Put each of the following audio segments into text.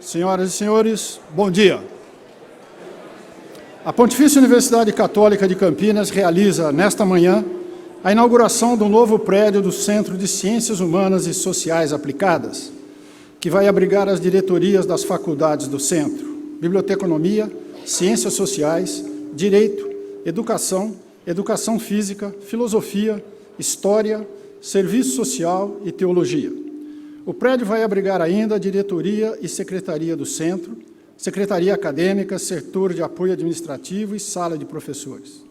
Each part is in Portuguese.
Senhoras e senhores, bom dia. A Pontifícia Universidade Católica de Campinas realiza, nesta manhã, a inauguração do novo prédio do Centro de Ciências Humanas e Sociais Aplicadas, que vai abrigar as diretorias das faculdades do Centro: Biblioteconomia, Ciências Sociais, Direito, Educação, Educação Física, Filosofia, História, Serviço Social e Teologia. O prédio vai abrigar ainda a diretoria e secretaria do Centro, secretaria acadêmica, setor de apoio administrativo e sala de professores.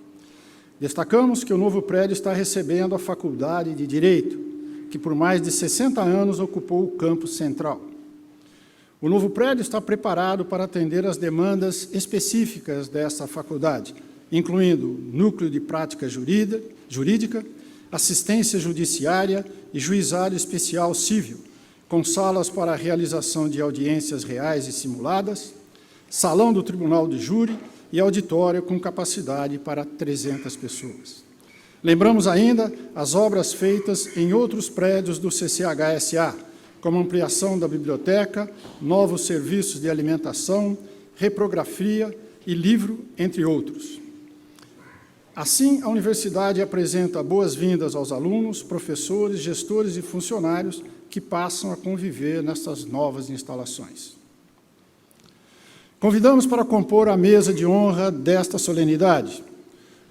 Destacamos que o novo prédio está recebendo a Faculdade de Direito, que por mais de 60 anos ocupou o campus central. O novo prédio está preparado para atender às demandas específicas dessa faculdade, incluindo núcleo de prática jurídica, assistência judiciária e juizado especial civil, com salas para a realização de audiências reais e simuladas, salão do tribunal de júri e auditório com capacidade para 300 pessoas. Lembramos ainda as obras feitas em outros prédios do CCHSA, como ampliação da biblioteca, novos serviços de alimentação, reprografia e livro, entre outros. Assim, a universidade apresenta boas-vindas aos alunos, professores, gestores e funcionários que passam a conviver nessas novas instalações. Convidamos para compor a mesa de honra desta solenidade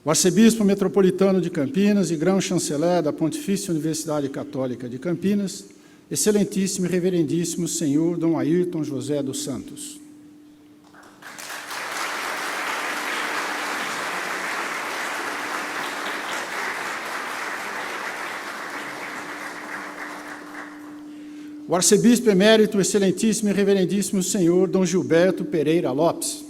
o arcebispo metropolitano de Campinas e grão-chanceler da Pontifícia Universidade Católica de Campinas, excelentíssimo e reverendíssimo senhor Dom Ayrton José dos Santos. O arcebispo emérito, excelentíssimo e reverendíssimo senhor Dom Gilberto Pereira Lopes.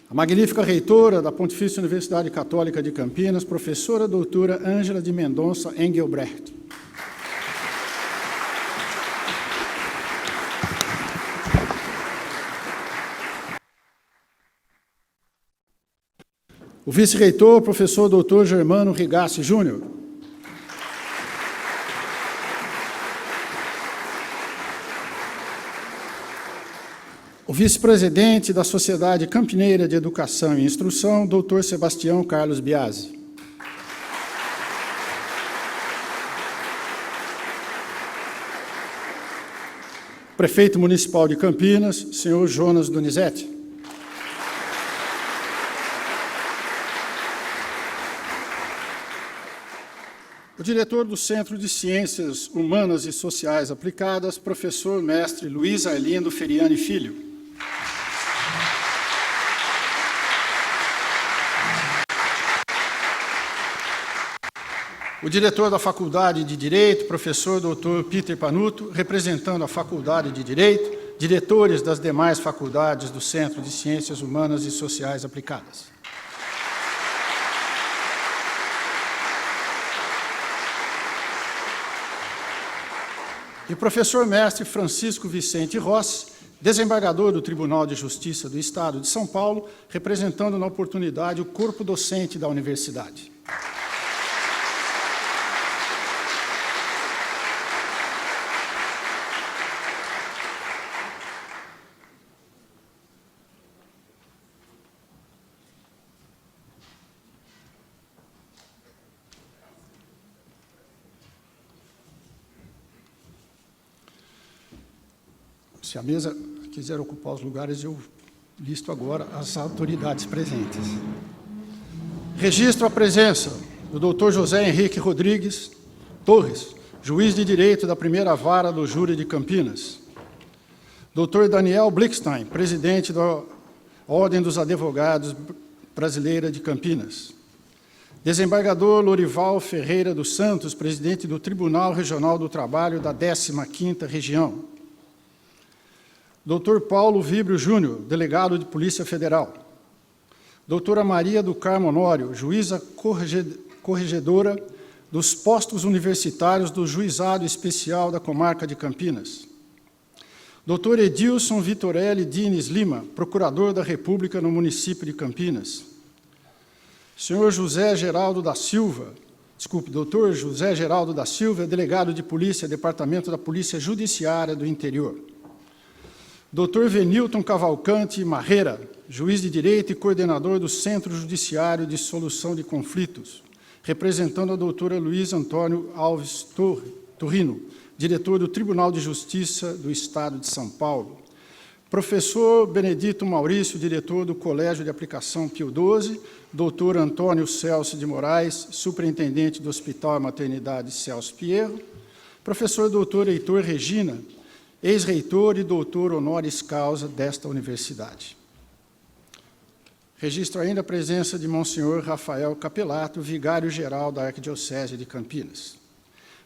A magnífica reitora da Pontifícia Universidade Católica de Campinas, professora doutora Ângela de Mendonça Engelbrecht. O vice-reitor, professor doutor Germano Rigassi Júnior. O vice-presidente da Sociedade Campineira de Educação e Instrução, doutor Sebastião Carlos Biasi. Prefeito Municipal de Campinas, senhor Jonas Donizete. O diretor do Centro de Ciências Humanas e Sociais Aplicadas, professor mestre Luiz Arlindo Feriani Filho. O diretor da Faculdade de Direito, professor doutor Peter Panuto, representando a Faculdade de Direito, diretores das demais faculdades do Centro de Ciências Humanas e Sociais Aplicadas. E o professor mestre Francisco Vicente Rossi, desembargador do Tribunal de Justiça do Estado de São Paulo, representando na oportunidade o corpo docente da universidade. Se a mesa quiser ocupar os lugares, eu listo agora as autoridades presentes. Registro a presença do doutor José Henrique Rodrigues Torres, juiz de Direito da Primeira Vara do Júri de Campinas. Doutor Daniel Blickstein, presidente da Ordem dos Advogados Brasileira de Campinas. Desembargador Lorival Ferreira dos Santos, presidente do Tribunal Regional do Trabalho da 15ª Região. Dr. Paulo Vibrio Júnior, delegado de Polícia Federal. Doutora Maria do Carmo Honório, juíza corregedora dos postos universitários do Juizado Especial da Comarca de Campinas. Dr. Edilson Vitorelli Dines Lima, procurador da República no município de Campinas. Senhor José Geraldo da Silva, doutor José Geraldo da Silva, delegado de polícia, Departamento da Polícia Judiciária do Interior. Doutor Venilton Cavalcante Marreira, juiz de direito e coordenador do Centro Judiciário de Solução de Conflitos, representando a doutora Luiz Antônio Alves Torrino, diretor do Tribunal de Justiça do Estado de São Paulo. Professor Benedito Maurício, diretor do Colégio de Aplicação Pio XII, doutor Antônio Celso de Moraes, superintendente do Hospital e Maternidade Celso Pierro, professor doutor Heitor Regina, ex-reitor e doutor honoris causa desta universidade. Registro ainda a presença de Monsenhor Rafael Capelato, vigário-geral da Arquidiocese de Campinas.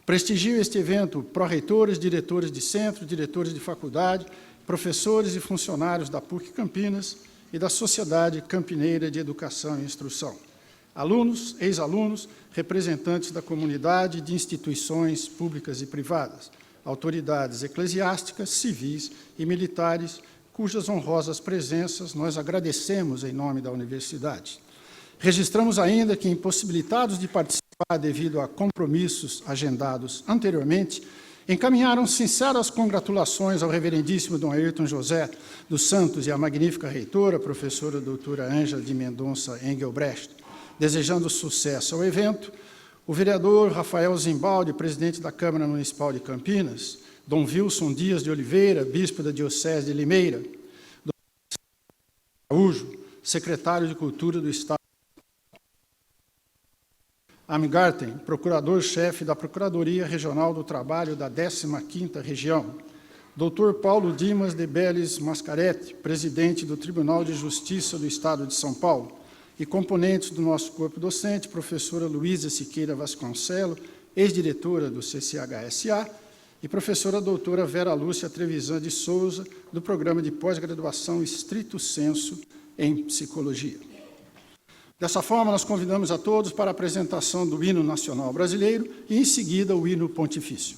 Prestigio este evento pró-reitores, diretores de centro, diretores de faculdade, professores e funcionários da PUC Campinas e da Sociedade Campineira de Educação e Instrução, alunos, ex-alunos, representantes da comunidade e de instituições públicas e privadas, autoridades eclesiásticas, civis e militares, cujas honrosas presenças nós agradecemos em nome da universidade. Registramos ainda que, impossibilitados de participar devido a compromissos agendados anteriormente, encaminharam sinceras congratulações ao reverendíssimo Dom Ayrton José dos Santos e à magnífica reitora, professora doutora Ângela de Mendonça Engelbrecht, desejando sucesso ao evento, o vereador Rafael Zimbaldi, presidente da Câmara Municipal de Campinas, Dom Wilson Dias de Oliveira, bispo da Diocese de Limeira, Dom Araújo, secretário de Cultura do Estado, Amgarten, procurador-chefe da Procuradoria Regional do Trabalho da 15ª Região, Dr. Paulo Dimas de Beles Mascaretti, presidente do Tribunal de Justiça do Estado de São Paulo, e componentes do nosso corpo docente, professora Luísa Siqueira Vasconcelos, ex-diretora do CCHSA, e professora doutora Vera Lúcia Trevisan de Souza, do Programa de Pós-Graduação Stricto Sensu em Psicologia. Dessa forma, nós convidamos a todos para a apresentação do hino nacional brasileiro e, em seguida, o hino pontifício.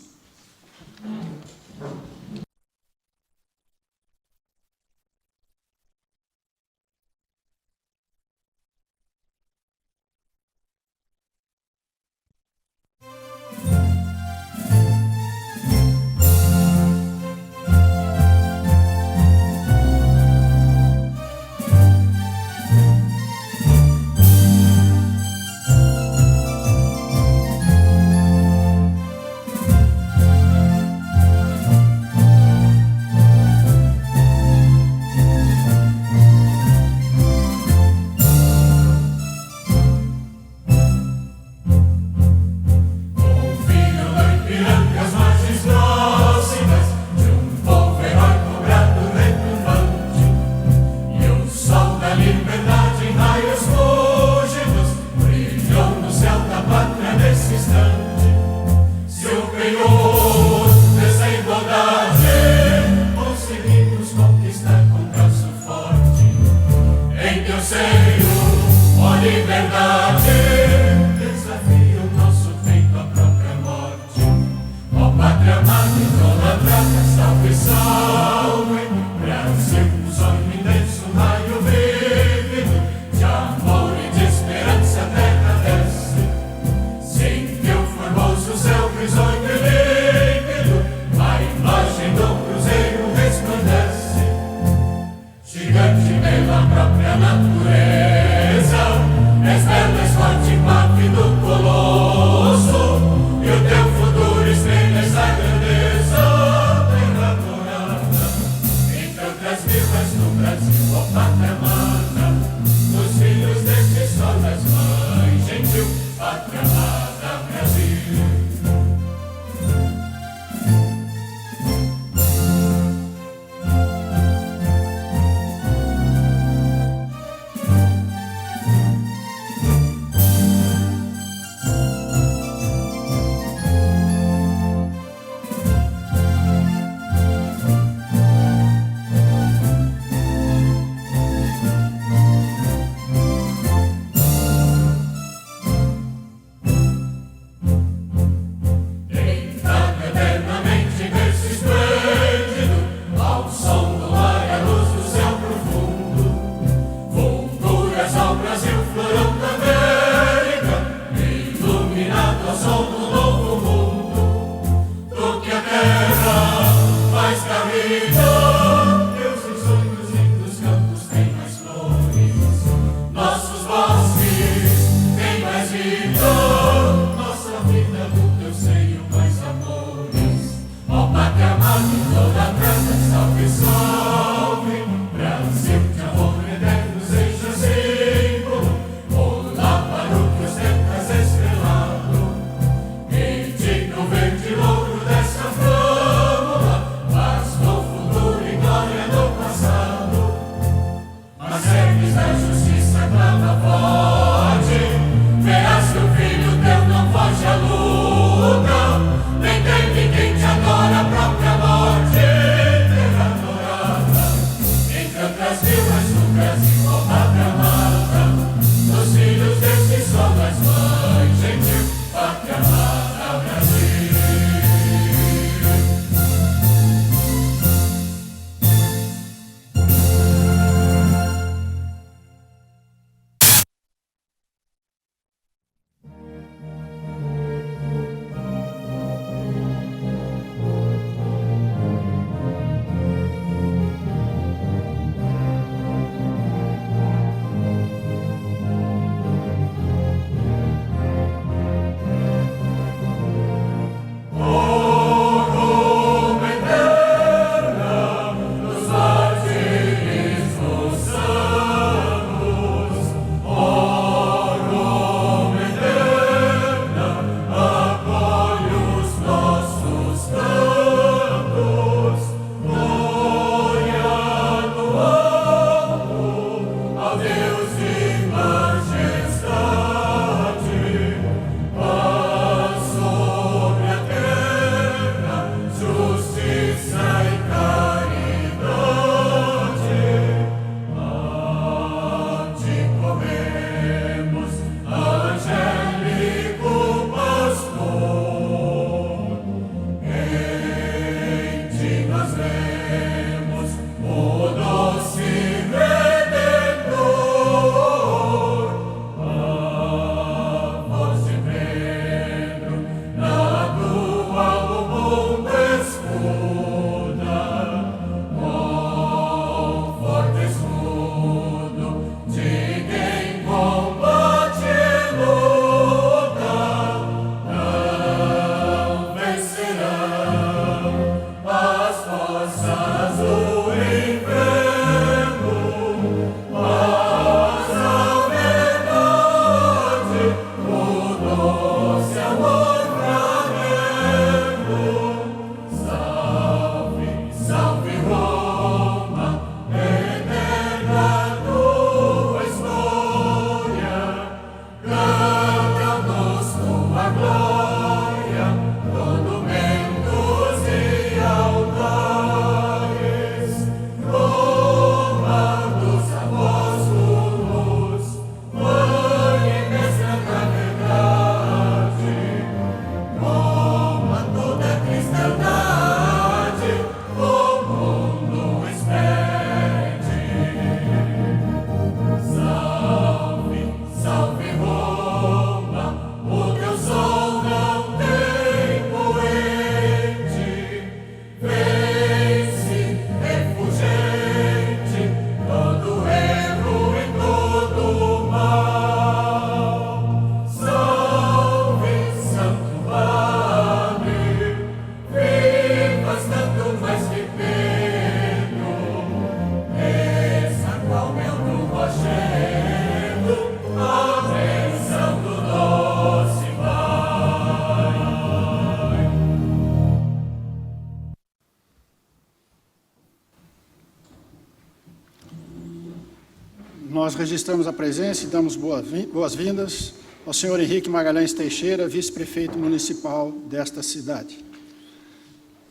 Nós registramos a presença e damos boas-vindas ao senhor Henrique Magalhães Teixeira, vice-prefeito municipal desta cidade.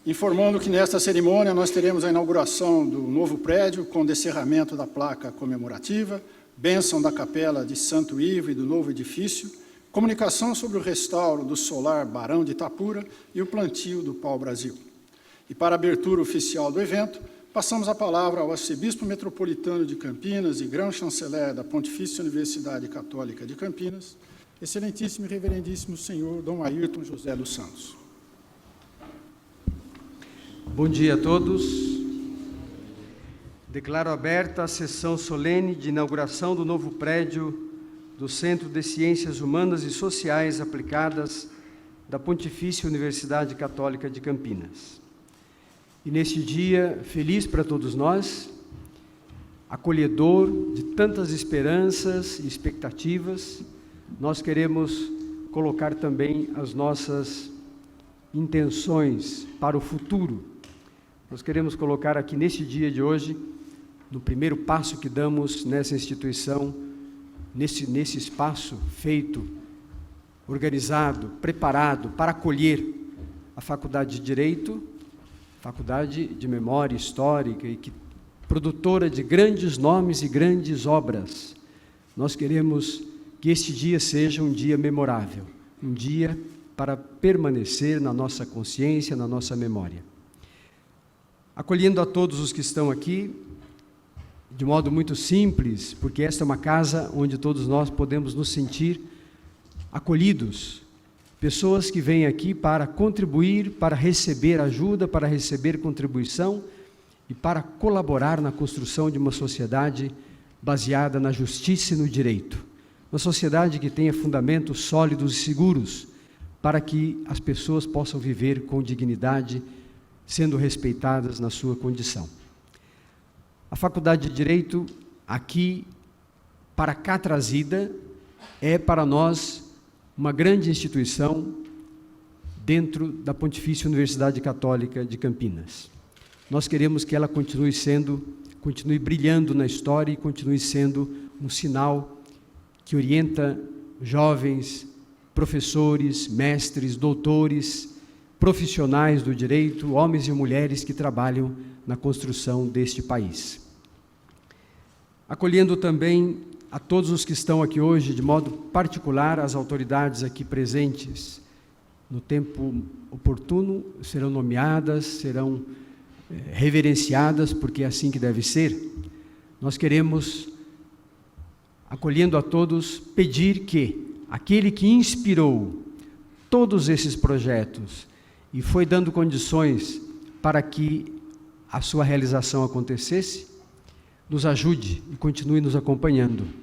Informando que nesta cerimônia nós teremos a inauguração do novo prédio com descerramento da placa comemorativa, bênção da capela de Santo Ivo e do novo edifício, comunicação sobre o restauro do solar Barão de Itapura e o plantio do pau-brasil. E para a abertura oficial do evento, passamos a palavra ao arcebispo metropolitano de Campinas e grão-chanceler da Pontifícia Universidade Católica de Campinas, excelentíssimo e reverendíssimo senhor Dom Ayrton José dos Santos. Bom dia a todos. Declaro aberta a sessão solene de inauguração do novo prédio do Centro de Ciências Humanas e Sociais Aplicadas da Pontifícia Universidade Católica de Campinas. E neste dia feliz para todos nós, acolhedor de tantas esperanças e expectativas, nós queremos colocar também as nossas intenções para o futuro. Nós queremos colocar aqui neste dia de hoje, no primeiro passo que damos nessa instituição, nesse espaço feito, organizado, preparado para acolher a Faculdade de Direito, Faculdade de Memória Histórica e produtora de grandes nomes e grandes obras. Nós queremos que este dia seja um dia memorável, um dia para permanecer na nossa consciência, na nossa memória. Acolhendo a todos os que estão aqui, de modo muito simples, porque esta é uma casa onde todos nós podemos nos sentir acolhidos, pessoas que vêm aqui para contribuir, para receber ajuda, para receber contribuição e para colaborar na construção de uma sociedade baseada na justiça e no direito. Uma sociedade que tenha fundamentos sólidos e seguros para que as pessoas possam viver com dignidade, sendo respeitadas na sua condição. A Faculdade de Direito, aqui, para cá trazida, é para nós uma grande instituição dentro da Pontifícia Universidade Católica de Campinas. Nós queremos que ela continue brilhando na história e continue sendo um sinal que orienta jovens, professores, mestres, doutores, profissionais do direito, homens e mulheres que trabalham na construção deste país. Acolhendo também a todos os que estão aqui hoje, de modo particular, as autoridades aqui presentes, no tempo oportuno, serão nomeadas, serão reverenciadas, porque é assim que deve ser. Nós queremos, acolhendo a todos, pedir que aquele que inspirou todos esses projetos e foi dando condições para que a sua realização acontecesse, nos ajude e continue nos acompanhando.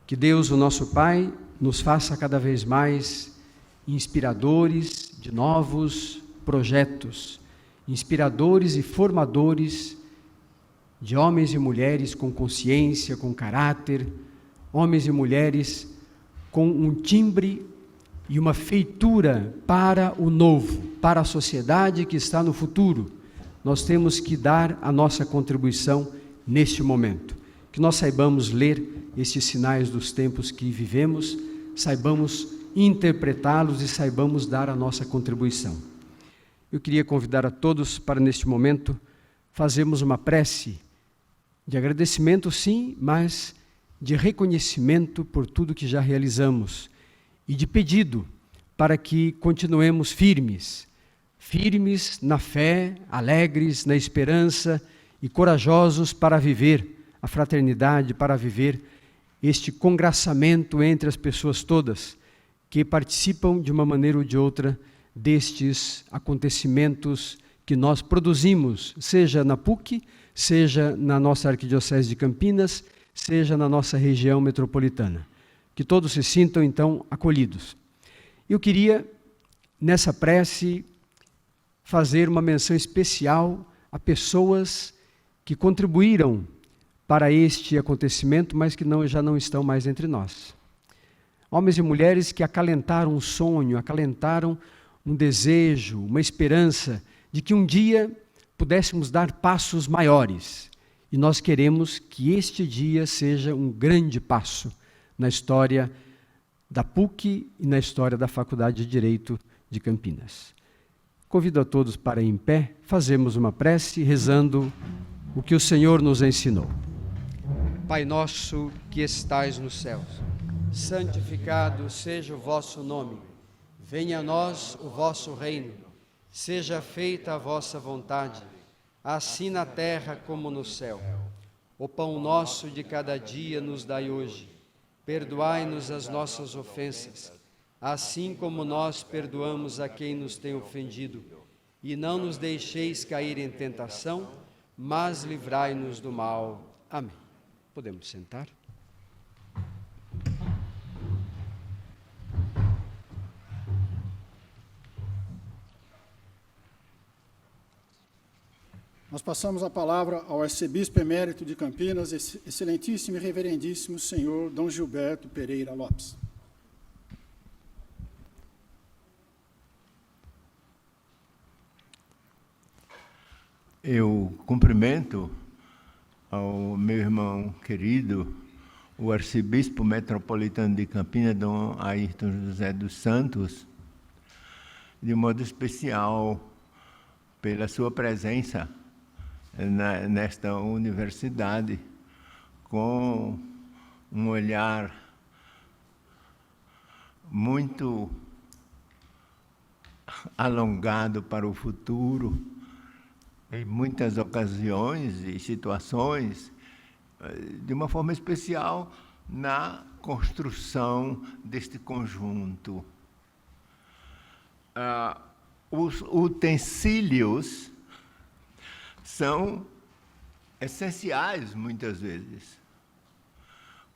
Que Deus, o nosso Pai, nos faça cada vez mais inspiradores de novos projetos, inspiradores e formadores de homens e mulheres com consciência, com caráter, homens e mulheres com um timbre e uma feitura para o novo, para a sociedade que está no futuro. Nós temos que dar a nossa contribuição neste momento. Que nós saibamos ler esses sinais dos tempos que vivemos, saibamos interpretá-los e saibamos dar a nossa contribuição. Eu queria convidar a todos para, neste momento, fazermos uma prece de agradecimento, sim, mas de reconhecimento por tudo que já realizamos e de pedido para que continuemos firmes na fé, alegres na esperança e corajosos para viver a fraternidade, para viver este congraçamento entre as pessoas todas que participam de uma maneira ou de outra destes acontecimentos que nós produzimos, seja na PUC, seja na nossa Arquidiocese de Campinas, seja na nossa região metropolitana. Que todos se sintam, então, acolhidos. Eu queria, nessa prece, fazer uma menção especial a pessoas que contribuíram para este acontecimento, mas que já não estão mais entre nós. Homens e mulheres que acalentaram um sonho, acalentaram um desejo, uma esperança de que um dia pudéssemos dar passos maiores E nós queremos que este dia seja um grande passo na história da PUC e na história da Faculdade de Direito de Campinas. Convido a todos para, em pé, fazermos uma prece rezando o que o Senhor nos ensinou. Pai nosso que estais nos céus, santificado seja o vosso nome. Venha a nós o vosso reino. Seja feita a vossa vontade, assim na terra como no céu. O pão nosso de cada dia nos dai hoje. Perdoai-nos as nossas ofensas, assim como nós perdoamos a quem nos tem ofendido. E não nos deixeis cair em tentação, mas livrai-nos do mal. Amém. Podemos sentar? Nós passamos a palavra ao arcebispo emérito de Campinas, excelentíssimo e reverendíssimo senhor Dom Gilberto Pereira Lopes. Eu cumprimento ao meu irmão querido, o arcebispo metropolitano de Campinas, Dom Ayrton José dos Santos, de modo especial pela sua presença nesta universidade, com um olhar muito alongado para o futuro, em muitas ocasiões e situações, de uma forma especial na construção deste conjunto. Os utensílios são essenciais, muitas vezes.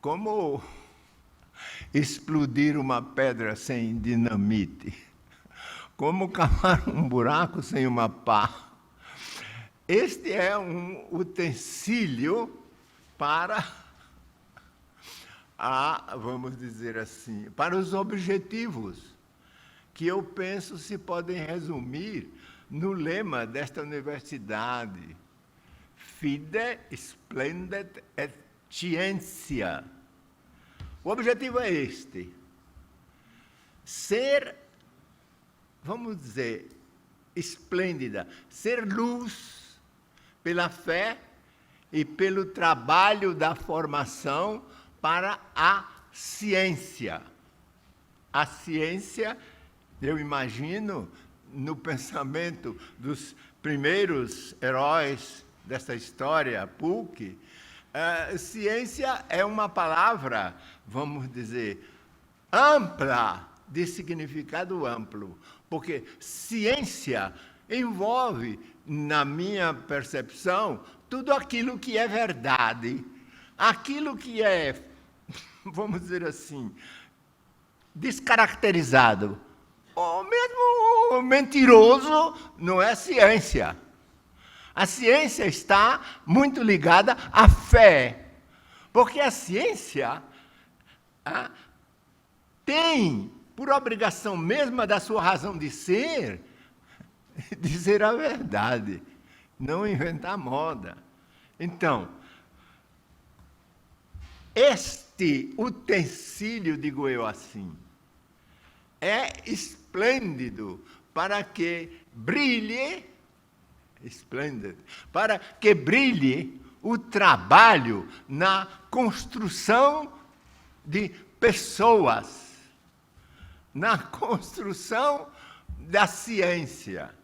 Como explodir uma pedra sem dinamite? Como cavar um buraco sem uma pá? Este é um utensílio para vamos dizer assim, para os objetivos, que eu penso se podem resumir no lema desta universidade: Fide splendet et scientia. O objetivo é este: ser, vamos dizer, esplêndida, ser luz pela fé e pelo trabalho da formação para a ciência. A ciência, eu imagino, no pensamento dos primeiros heróis dessa história, PUC, ciência é uma palavra, vamos dizer, ampla, de significado amplo, porque ciência envolve, na minha percepção, tudo aquilo que é verdade, aquilo que é, vamos dizer assim, descaracterizado, ou mesmo mentiroso, não é ciência. A ciência está muito ligada à fé, porque a ciência tem, por obrigação mesma da sua razão de ser, dizer a verdade, não inventar moda. Então, este utensílio, digo eu assim, é esplêndido para que brilhe, para que brilhe o trabalho na construção de pessoas, na construção da ciência.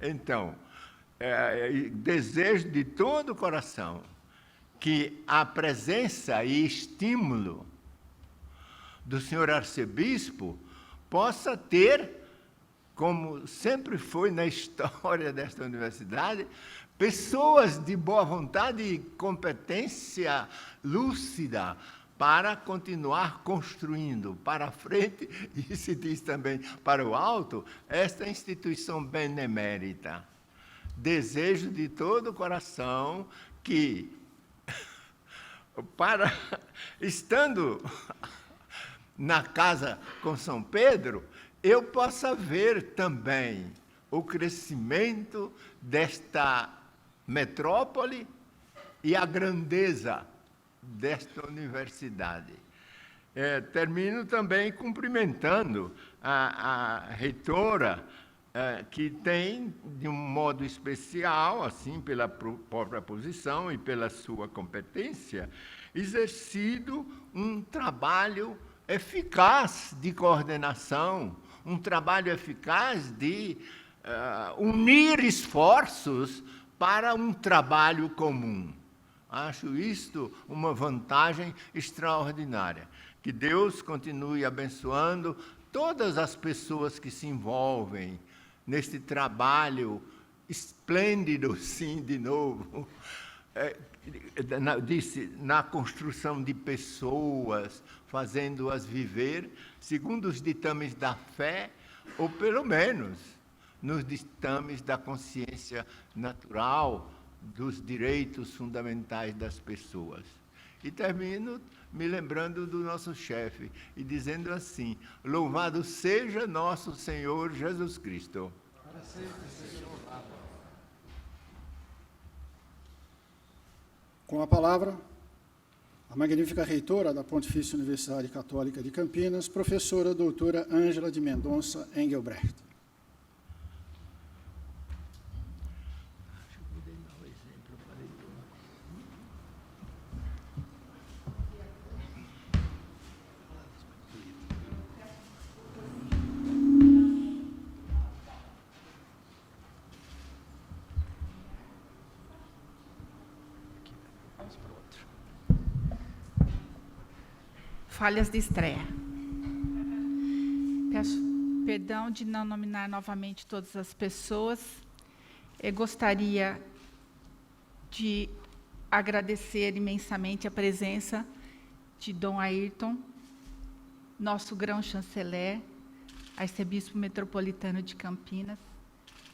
Então, desejo de todo o coração que a presença e estímulo do senhor arcebispo possa ter, como sempre foi na história desta universidade, pessoas de boa vontade e competência lúcida para continuar construindo para frente, e se diz também para o alto, esta instituição benemérita. Desejo de todo o coração que, estando na casa com São Pedro, eu possa ver também o crescimento desta metrópole e a grandeza desta universidade. Termino também cumprimentando a reitora, que tem, de um modo especial, assim, pela própria posição e pela sua competência, exercido um trabalho eficaz de coordenação, um trabalho eficaz de unir esforços para um trabalho comum. Acho isto uma vantagem extraordinária. Que Deus continue abençoando todas as pessoas que se envolvem neste trabalho esplêndido, sim, de novo, na construção de pessoas, fazendo-as viver segundo os ditames da fé, ou pelo menos nos ditames da consciência natural, dos direitos fundamentais das pessoas. E termino me lembrando do nosso chefe e dizendo assim: louvado seja nosso Senhor Jesus Cristo. Para sempre seja louvado. Com a palavra, a magnífica reitora da Pontifícia Universidade Católica de Campinas, professora doutora Ângela de Mendonça Engelbrecht. Falhas de estreia. Peço perdão de não nominar novamente todas as pessoas. Eu gostaria de agradecer imensamente a presença de Dom Ayrton, nosso grão-chanceler, arcebispo metropolitano de Campinas,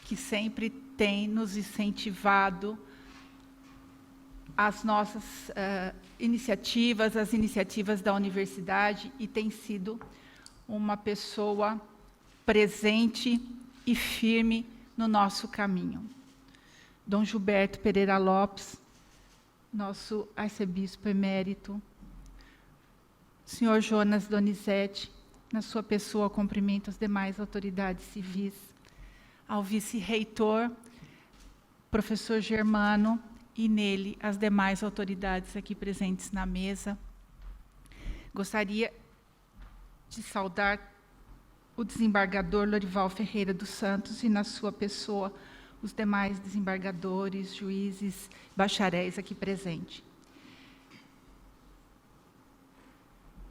que sempre tem nos incentivado as nossas iniciativas, as iniciativas da universidade, e tem sido uma pessoa presente e firme no nosso caminho. Dom Gilberto Pereira Lopes, nosso arcebispo emérito, senhor Jonas Donizete, na sua pessoa, cumprimento as demais autoridades civis, ao vice-reitor, professor Germano, e nele as demais autoridades aqui presentes na mesa. Gostaria de saudar o desembargador Lorival Ferreira dos Santos e, na sua pessoa, os demais desembargadores, juízes, bacharéis aqui presentes.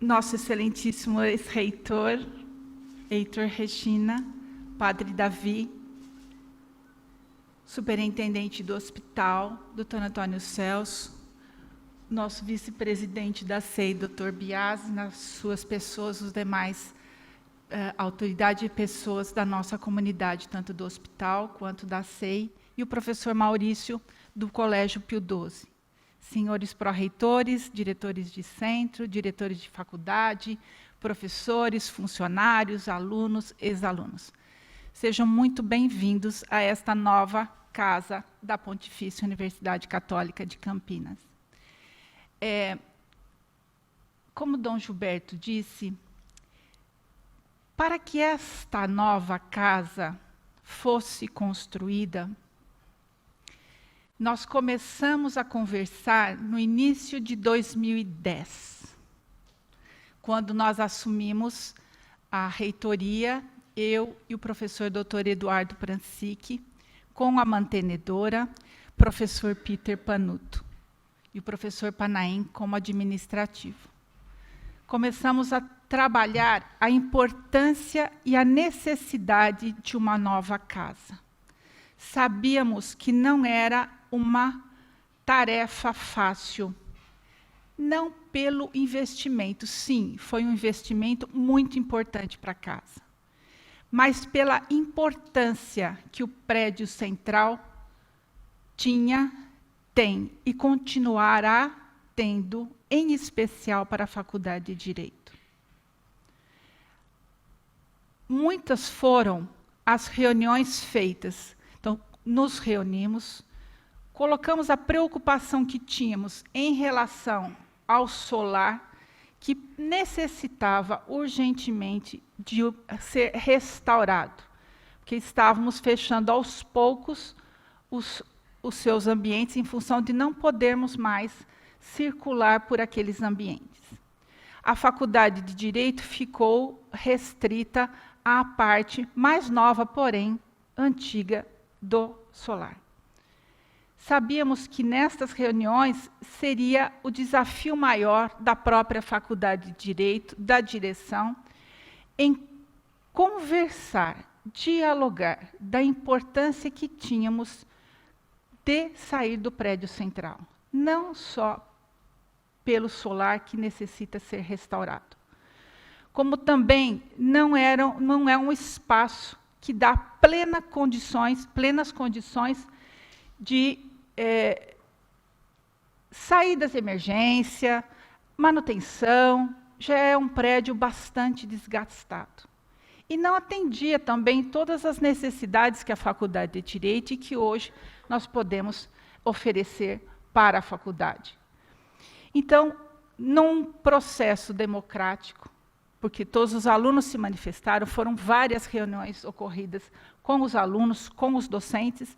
Nosso excelentíssimo ex-reitor, Heitor Regina, Padre Davi, superintendente do hospital, Dr. Antônio Celso, nosso vice-presidente da SEI, Dr. Biasi, nas suas pessoas, os demais autoridades e pessoas da nossa comunidade, tanto do hospital quanto da SEI, e o professor Maurício, do Colégio Pio XII. Senhores pró-reitores, diretores de centro, diretores de faculdade, professores, funcionários, alunos, ex-alunos. Sejam muito bem-vindos a esta nova casa da Pontifícia Universidade Católica de Campinas. Como Dom Gilberto disse, para que esta nova casa fosse construída, nós começamos a conversar no início de 2010, quando nós assumimos a reitoria, eu e o professor Dr. Eduardo Prancic, com a mantenedora, professor Peter Panuto, e o professor Panaim como administrativo. Começamos a trabalhar a importância e a necessidade de uma nova casa. Sabíamos que não era uma tarefa fácil, não pelo investimento, sim, foi um investimento muito importante para a casa, mas pela importância que o prédio central tinha, tem e continuará tendo, em especial para a Faculdade de Direito. Muitas foram as reuniões feitas. Então, nos reunimos colocamos a preocupação que tínhamos em relação ao solar, que necessitava urgentemente de ser restaurado, porque estávamos fechando aos poucos os seus ambientes em função de não podermos mais circular por aqueles ambientes. A Faculdade de Direito ficou restrita à parte mais nova, porém antiga, do solar. Sabíamos que nestas reuniões seria o desafio maior da própria Faculdade de Direito, da direção, em conversar, dialogar da importância que tínhamos de sair do prédio central, não só pelo solar que necessita ser restaurado, como também não é um espaço que dá plenas condições de saídas de emergência, manutenção, já é um prédio bastante desgastado. E não atendia também todas as necessidades que a Faculdade de Direito e que hoje nós podemos oferecer para a faculdade. Então, num processo democrático, porque todos os alunos se manifestaram, foram várias reuniões ocorridas com os alunos, com os docentes,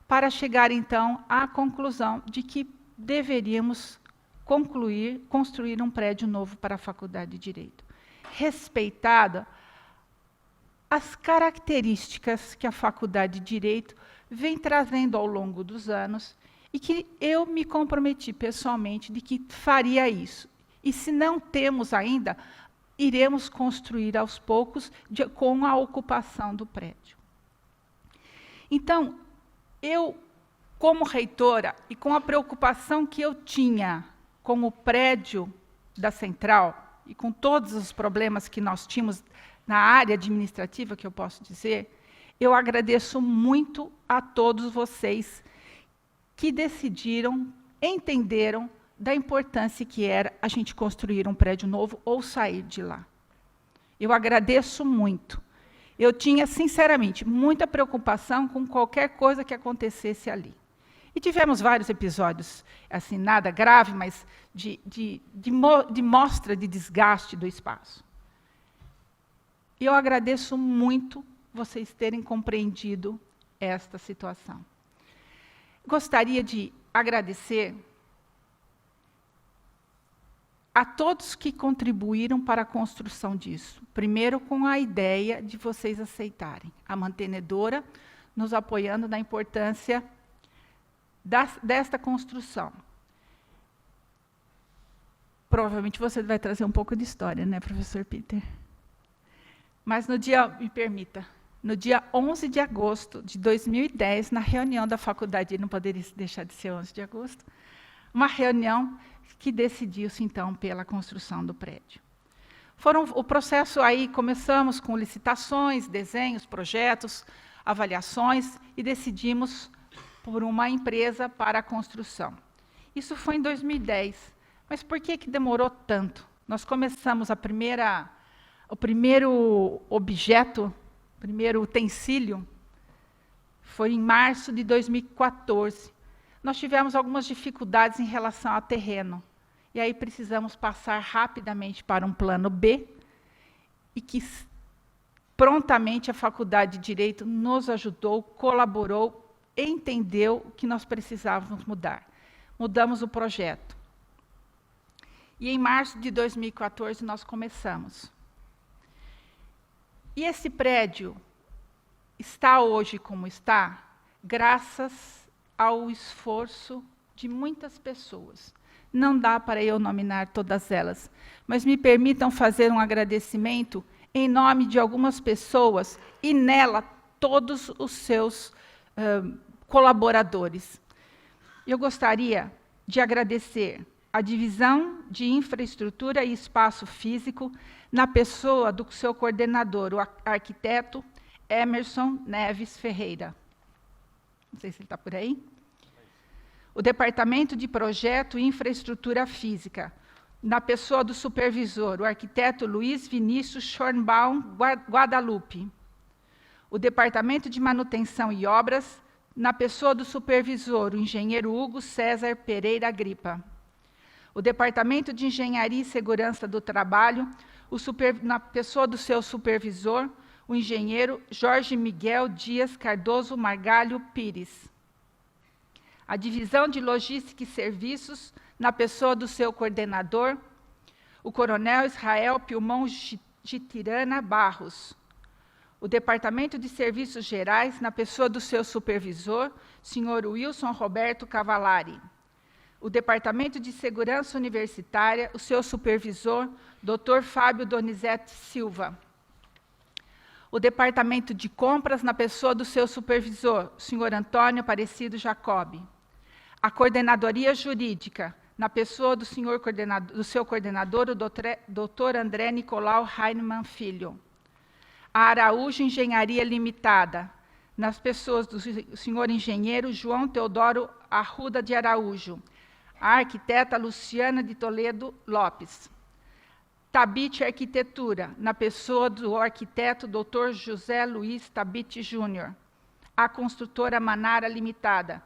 para chegar, então, à conclusão de que deveríamos construir um prédio novo para a Faculdade de Direito, respeitada as características que a Faculdade de Direito vem trazendo ao longo dos anos e que eu me comprometi pessoalmente de que faria isso. E se não temos ainda, iremos construir aos poucos com a ocupação do prédio. Então, eu, como reitora, e com a preocupação que eu tinha com o prédio da Central, e com todos os problemas que nós tínhamos na área administrativa, que eu posso dizer, eu agradeço muito a todos vocês que decidiram, entenderam da importância que era a gente construir um prédio novo ou sair de lá. Eu agradeço muito. Eu tinha, sinceramente, muita preocupação com qualquer coisa que acontecesse ali. E tivemos vários episódios, assim, nada grave, mas de mostra de desgaste do espaço. E eu agradeço muito vocês terem compreendido esta situação. Gostaria de agradecer a todos que contribuíram para a construção disso. Primeiro, com a ideia de vocês aceitarem. A mantenedora nos apoiando na importância desta construção. Provavelmente você vai trazer um pouco de história, né, professor Peter? Mas no dia, me permita, no dia 11 de agosto de 2010, na reunião da faculdade, não poderia deixar de ser 11 de agosto, uma reunião que decidiu-se, então, pela construção do prédio. O processo aí, começamos com licitações, desenhos, projetos, avaliações, e decidimos por uma empresa para a construção. Isso foi em 2010. Mas por que demorou tanto? Nós começamos o primeiro objeto, o primeiro utensílio, foi em março de 2014. Nós tivemos algumas dificuldades em relação ao terreno. E aí precisamos passar rapidamente para um plano B, e que prontamente a Faculdade de Direito nos ajudou, colaborou, entendeu o que nós precisávamos mudar. Mudamos o projeto. E em março de 2014 nós começamos. E esse prédio está hoje como está, graças ao esforço de muitas pessoas. Não dá para eu nominar todas elas, mas me permitam fazer um agradecimento em nome de algumas pessoas e nela todos os seus colaboradores. Eu gostaria de agradecer a Divisão de Infraestrutura e Espaço Físico, na pessoa do seu coordenador, o arquiteto Emerson Neves Ferreira. Não sei se ele está por aí. O Departamento de Projeto e Infraestrutura Física, na pessoa do supervisor, o arquiteto Luiz Vinícius Schornbaum Guadalupe. O Departamento de Manutenção e Obras, na pessoa do supervisor, o engenheiro Hugo César Pereira Gripa. O Departamento de Engenharia e Segurança do Trabalho, na pessoa do seu supervisor, o engenheiro Jorge Miguel Dias Cardoso Margalho Pires. A Divisão de Logística e Serviços, na pessoa do seu coordenador, o coronel Israel Pilmon Gitirana Barros. O Departamento de Serviços Gerais, na pessoa do seu supervisor, senhor Wilson Roberto Cavalari. O Departamento de Segurança Universitária, o seu supervisor, Dr. Fábio Donizete Silva. O Departamento de Compras, na pessoa do seu supervisor, senhor Antônio Aparecido Jacob. A Coordenadoria Jurídica, na pessoa do seu coordenador, o Dr. André Nicolau Heinemann Filho. A Araújo Engenharia Limitada, nas pessoas do senhor engenheiro João Teodoro Arruda de Araújo, a arquiteta Luciana de Toledo Lopes. Tabit Arquitetura, na pessoa do arquiteto Dr. José Luiz Tabit Júnior. A construtora Manara Limitada,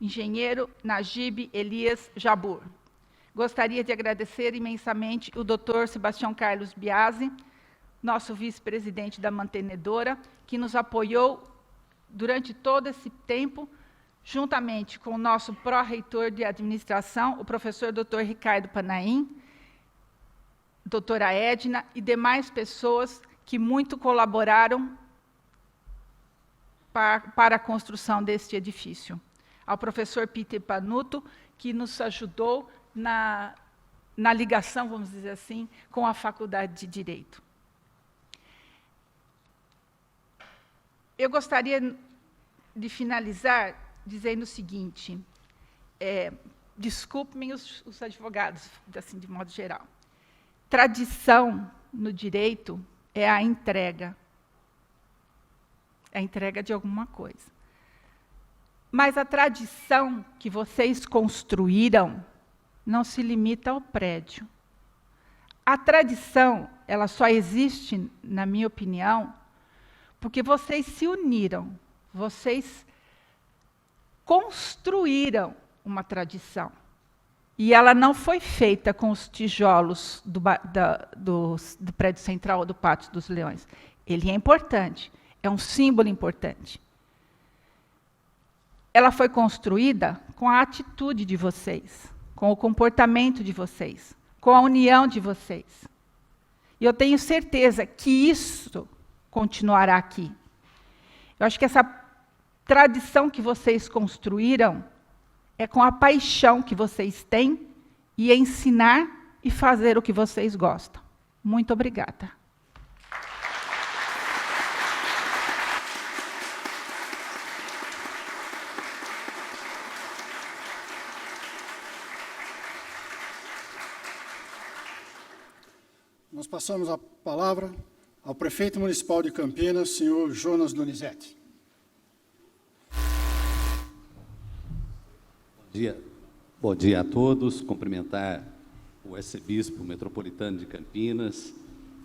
engenheiro Najib Elias Jabur. Gostaria de agradecer imensamente o Dr. Sebastião Carlos Biasi, nosso vice-presidente da mantenedora, que nos apoiou durante todo esse tempo, juntamente com o nosso pró-reitor de administração, o professor Dr. Ricardo Panaim, doutora Edna e demais pessoas que muito colaboraram para a construção deste edifício. Ao professor Peter Panuto, que nos ajudou na ligação, vamos dizer assim, com a Faculdade de Direito. Eu gostaria de finalizar dizendo o seguinte, desculpem os advogados, assim, de modo geral. Tradição no direito é a entrega de alguma coisa. Mas a tradição que vocês construíram não se limita ao prédio. A tradição, ela só existe, na minha opinião, porque vocês se uniram, vocês construíram uma tradição. E ela não foi feita com os tijolos do prédio central ou do Pátio dos Leões. Ele é importante, é um símbolo importante. Ela foi construída com a atitude de vocês, com o comportamento de vocês, com a união de vocês. E eu tenho certeza que isso continuará aqui. Eu acho que essa tradição que vocês construíram é com a paixão que vocês têm e ensinar e fazer o que vocês gostam. Muito obrigada. Nós passamos a palavra ao prefeito municipal de Campinas, senhor Jonas Donizete. Bom dia a todos. Cumprimentar o arcebispo metropolitano de Campinas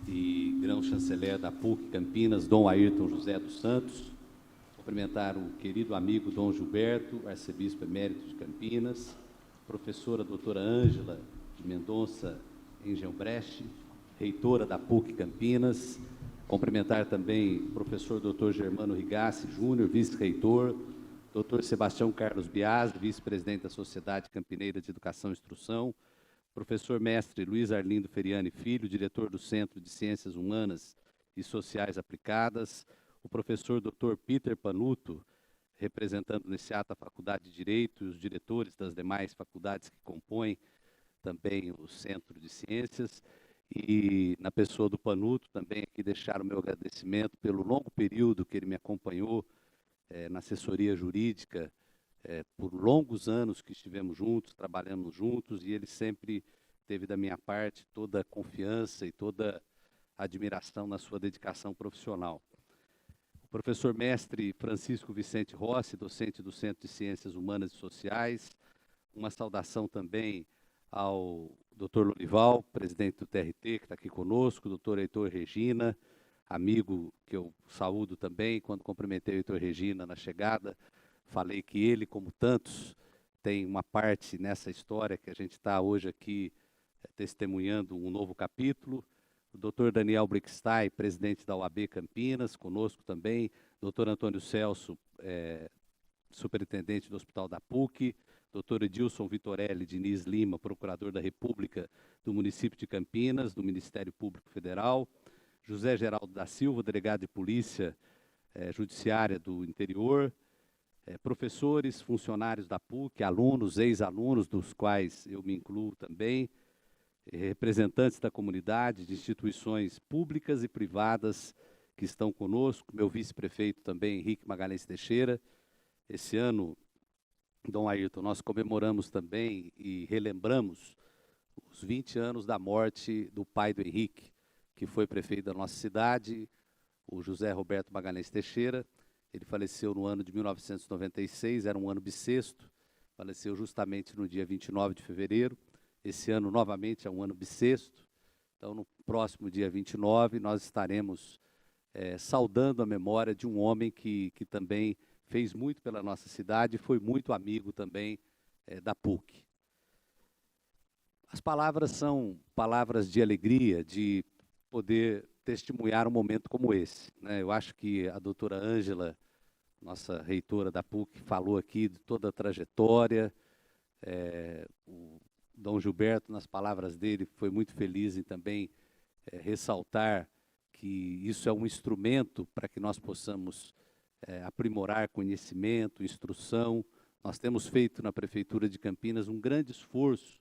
e grão-chanceler da PUC Campinas, Dom Ayrton José dos Santos. Cumprimentar o querido amigo Dom Gilberto, arcebispo emérito de Campinas, professora doutora Ângela de Mendonça Engelbrecht, reitora da PUC Campinas. Cumprimentar também o professor Dr. Germano Rigassi Júnior, vice-reitor, Dr. Sebastião Carlos Biasi, vice-presidente da Sociedade Campineira de Educação e Instrução, professor mestre Luiz Arlindo Feriani Filho, diretor do Centro de Ciências Humanas e Sociais Aplicadas, o professor Dr. Peter Panuto, representando nesse ato a Faculdade de Direito, e os diretores das demais faculdades que compõem também o Centro de Ciências, e na pessoa do Panuto também aqui deixar o meu agradecimento pelo longo período que ele me acompanhou na assessoria jurídica, por longos anos que estivemos juntos, trabalhamos juntos, e ele sempre teve da minha parte toda a confiança e toda a admiração na sua dedicação profissional. O professor mestre Francisco Vicente Rossi, docente do Centro de Ciências Humanas e Sociais, uma saudação também ao Dr. Lorival, presidente do TRT, que está aqui conosco, doutor Heitor Regina, amigo que eu saúdo também, quando cumprimentei o Heitor Regina na chegada, falei que ele, como tantos, tem uma parte nessa história que a gente está hoje aqui testemunhando um novo capítulo. O doutor Daniel Brickstein, presidente da OAB Campinas, conosco também. Doutor Antônio Celso, superintendente do Hospital da PUC. Doutor Edilson Vitorelli Diniz Lima, procurador da República do município de Campinas, do Ministério Público Federal. José Geraldo da Silva, delegado de Polícia Judiciária do Interior. Professores, funcionários da PUC, alunos, ex-alunos, dos quais eu me incluo também, representantes da comunidade, de instituições públicas e privadas que estão conosco, meu vice-prefeito também, Henrique Magalhães Teixeira. Esse ano, Dom Ayrton, nós comemoramos também e relembramos os 20 anos da morte do pai do Henrique, que foi prefeito da nossa cidade, o José Roberto Magalhães Teixeira. Ele faleceu no ano de 1996, era um ano bissexto, faleceu justamente no dia 29 de fevereiro. Esse ano, novamente, é um ano bissexto. Então, no próximo dia 29, nós estaremos saudando a memória de um homem que também fez muito pela nossa cidade e foi muito amigo também da PUC. As palavras são palavras de alegria, de poder testemunhar um momento como esse, né? Eu acho que a doutora Ângela, nossa reitora da PUC, falou aqui de toda a trajetória. O Dom Gilberto, nas palavras dele, foi muito feliz em também ressaltar que isso é um instrumento para que nós possamos aprimorar conhecimento, instrução. Nós temos feito na Prefeitura de Campinas um grande esforço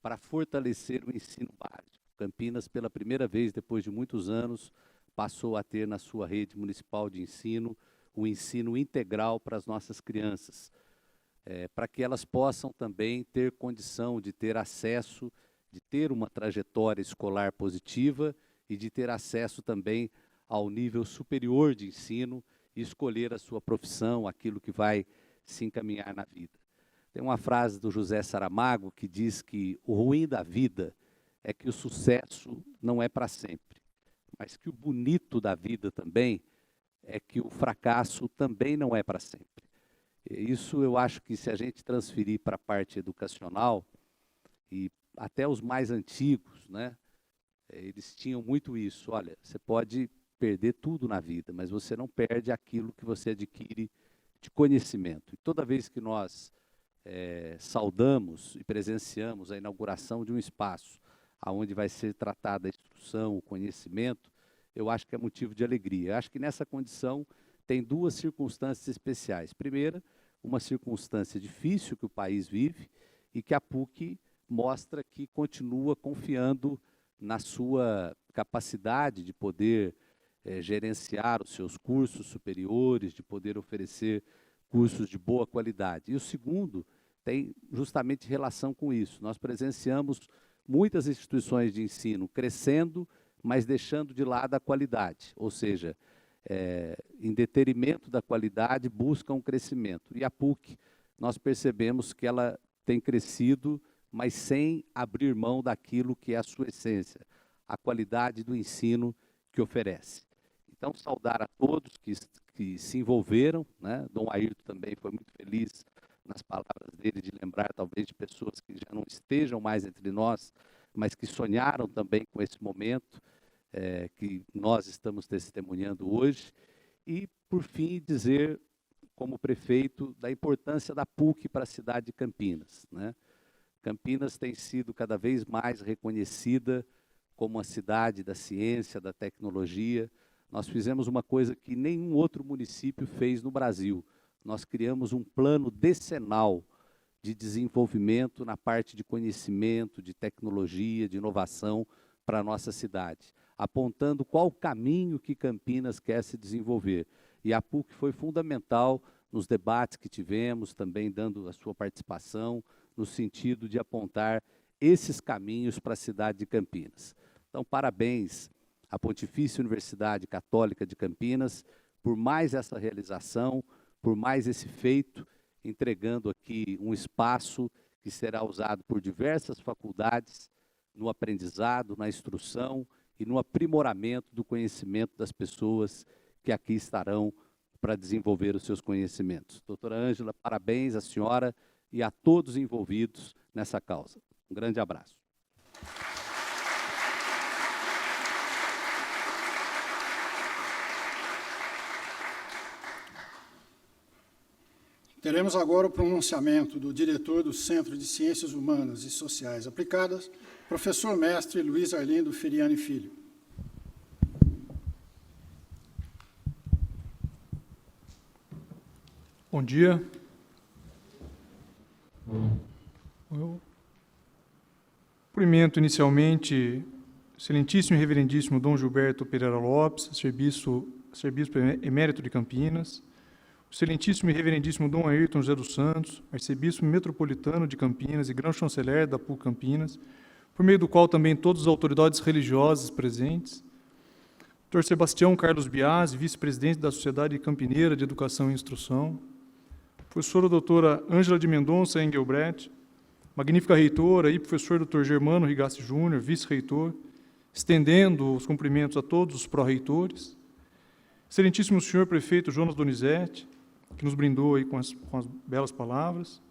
para fortalecer o ensino básico. Campinas, pela primeira vez, depois de muitos anos, passou a ter na sua rede municipal de ensino o ensino integral para as nossas crianças, para que elas possam também ter condição de ter acesso, de ter uma trajetória escolar positiva e de ter acesso também ao nível superior de ensino e escolher a sua profissão, aquilo que vai se encaminhar na vida. Tem uma frase do José Saramago que diz que o ruim da vida é que o sucesso não é para sempre, mas que o bonito da vida também é que o fracasso também não é para sempre. Isso eu acho que se a gente transferir para a parte educacional, e até os mais antigos, né, eles tinham muito isso. Olha, você pode perder tudo na vida, mas você não perde aquilo que você adquire de conhecimento. E toda vez que nós saudamos e presenciamos a inauguração de um espaço onde vai ser tratada a instrução, o conhecimento, eu acho que é motivo de alegria. Eu acho que nessa condição tem duas circunstâncias especiais. Primeira, uma circunstância difícil que o país vive e que a PUC mostra que continua confiando na sua capacidade de poder gerenciar os seus cursos superiores, de poder oferecer cursos de boa qualidade. E o segundo tem justamente relação com isso. Nós presenciamos muitas instituições de ensino crescendo, mas deixando de lado a qualidade, ou seja, em detrimento da qualidade, buscam um crescimento. E a PUC, nós percebemos que ela tem crescido, mas sem abrir mão daquilo que é a sua essência, a qualidade do ensino que oferece. Então, saudar a todos que se envolveram, né? Dom Ayrton também foi muito feliz nas palavras dele de lembrar talvez de pessoas que já não estejam mais entre nós, mas que sonharam também com esse momento que nós estamos testemunhando hoje. E, por fim, dizer, como prefeito, da importância da PUC para a cidade de Campinas, né? Campinas tem sido cada vez mais reconhecida como a cidade da ciência, da tecnologia. Nós fizemos uma coisa que nenhum outro município fez no Brasil. Nós criamos um plano decenal de desenvolvimento na parte de conhecimento, de tecnologia, de inovação para a nossa cidade, apontando qual o caminho que Campinas quer se desenvolver. E a PUC foi fundamental nos debates que tivemos, também dando a sua participação, no sentido de apontar esses caminhos para a cidade de Campinas. Então, parabéns à Pontifícia Universidade Católica de Campinas por mais essa realização, por mais esse feito, entregando aqui um espaço que será usado por diversas faculdades no aprendizado, na instrução e no aprimoramento do conhecimento das pessoas que aqui estarão para desenvolver os seus conhecimentos. Doutora Ângela, parabéns à senhora e a todos envolvidos nessa causa. Um grande abraço. Teremos agora o pronunciamento do diretor do Centro de Ciências Humanas e Sociais Aplicadas, professor mestre Luiz Arlindo Feriani Filho. Bom dia. Eu cumprimento inicialmente excelentíssimo e reverendíssimo Dom Gilberto Pereira Lopes, arcebispo emérito de Campinas, excelentíssimo e reverendíssimo Dom Ayrton José dos Santos, arcebispo metropolitano de Campinas e grão-chanceler da PUC Campinas, por meio do qual também todas as autoridades religiosas presentes, Dr. Sebastião Carlos Biasi, vice-presidente da Sociedade Campineira de Educação e Instrução, professora doutora Ângela de Mendonça Engelbrecht, magnífica reitora, e professor Dr. Germano Rigassi Júnior, vice-reitor, estendendo os cumprimentos a todos os pró-reitores, excelentíssimo senhor prefeito Jonas Donizete, que nos brindou aí com as belas palavras,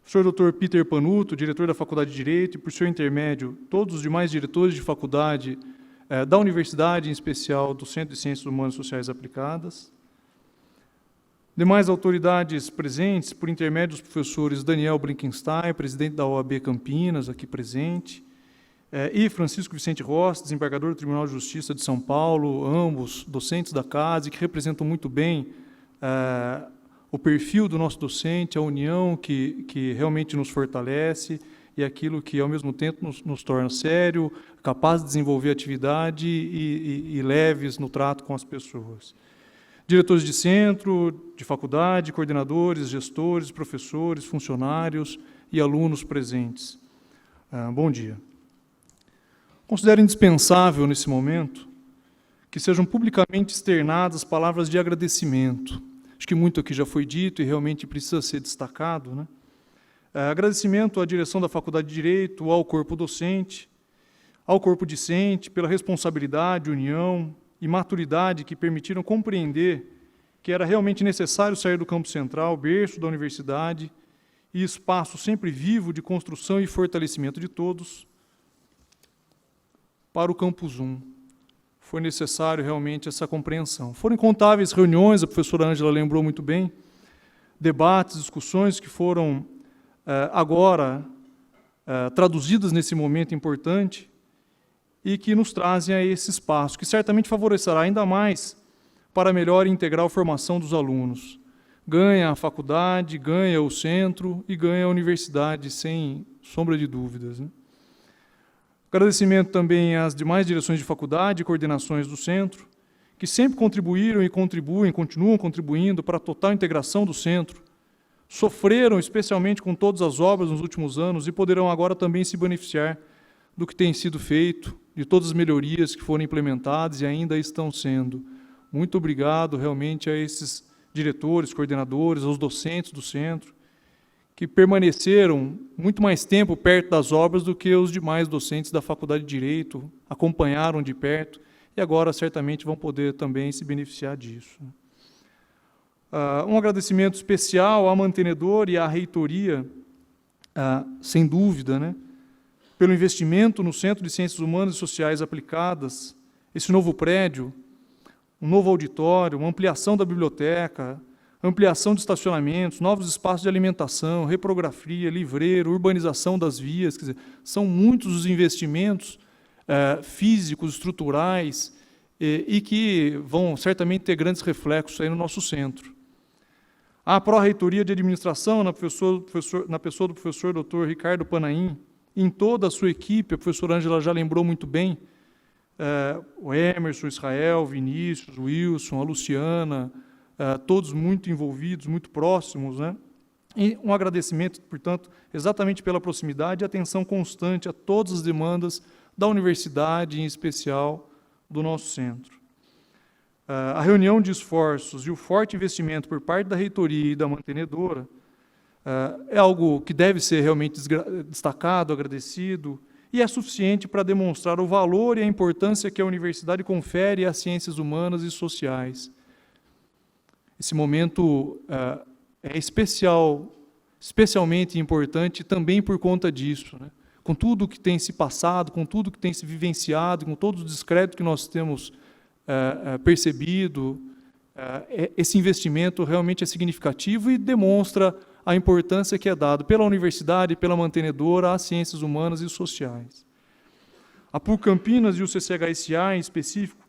professor Dr. Peter Panuto, diretor da Faculdade de Direito, e por seu intermédio, todos os demais diretores de faculdade da Universidade, em especial do Centro de Ciências Humanas e Sociais Aplicadas, demais autoridades presentes, por intermédio dos professores Daniel Brinkenstein, presidente da OAB Campinas, aqui presente, e Francisco Vicente Rossi, desembargador do Tribunal de Justiça de São Paulo, ambos docentes da casa, que representam muito bem o perfil do nosso docente, a união que realmente nos fortalece e aquilo que, ao mesmo tempo, nos torna sério, capaz de desenvolver atividade e leves no trato com as pessoas. Diretores de centro, de faculdade, coordenadores, gestores, professores, funcionários e alunos presentes. Bom dia. Considero indispensável, nesse momento, que sejam publicamente externadas palavras de agradecimento. Acho que muito aqui já foi dito e realmente precisa ser destacado, né? Agradecimento à direção da Faculdade de Direito, ao corpo docente, ao corpo discente, pela responsabilidade, união e maturidade que permitiram compreender que era realmente necessário sair do campo central, berço da universidade, e espaço sempre vivo de construção e fortalecimento de todos, para o Campus 1. Foi necessário realmente essa compreensão. Foram incontáveis reuniões, a professora Ângela lembrou muito bem, debates, discussões que foram agora traduzidas nesse momento importante e que nos trazem a esse espaço, que certamente favorecerá ainda mais para a melhor e integral formação dos alunos. Ganha a faculdade, ganha o centro e ganha a universidade, sem sombra de dúvidas, né? Agradecimento também às demais direções de faculdade e coordenações do centro, que sempre contribuíram e contribuem, continuam contribuindo para a total integração do centro, sofreram especialmente com todas as obras nos últimos anos e poderão agora também se beneficiar do que tem sido feito, de todas as melhorias que foram implementadas e ainda estão sendo. Muito obrigado realmente a esses diretores, coordenadores, aos docentes do centro, que permaneceram muito mais tempo perto das obras do que os demais docentes da Faculdade de Direito, acompanharam de perto e agora certamente vão poder também se beneficiar disso. Um agradecimento especial à mantenedora e à reitoria, sem dúvida, né, pelo investimento no Centro de Ciências Humanas e Sociais Aplicadas, esse novo prédio, um novo auditório, uma ampliação da biblioteca, ampliação de estacionamentos, novos espaços de alimentação, reprografia, livreiro, urbanização das vias, quer dizer, são muitos os investimentos físicos, estruturais, e que vão certamente ter grandes reflexos aí no nosso centro. A pró-reitoria de administração, na pessoa do professor Dr. Ricardo Panaim, em toda a sua equipe, a professora Ângela já lembrou muito bem, o Emerson, Israel, Vinícius, Wilson, a Luciana, todos muito envolvidos, muito próximos, né? E um agradecimento, portanto, exatamente pela proximidade e atenção constante a todas as demandas da universidade, em especial do nosso centro. A reunião de esforços e o forte investimento por parte da reitoria e da mantenedora é algo que deve ser realmente destacado, agradecido, e é suficiente para demonstrar o valor e a importância que a universidade confere às ciências humanas e sociais. Esse momento é especialmente importante também por conta disso, né? Com tudo que tem se passado, com tudo que tem se vivenciado, com todo o descrédito que nós temos percebido, esse investimento realmente é significativo e demonstra a importância que é dada pela universidade e pela mantenedora às ciências humanas e sociais. A PUC Campinas e o CCHSA, em específico,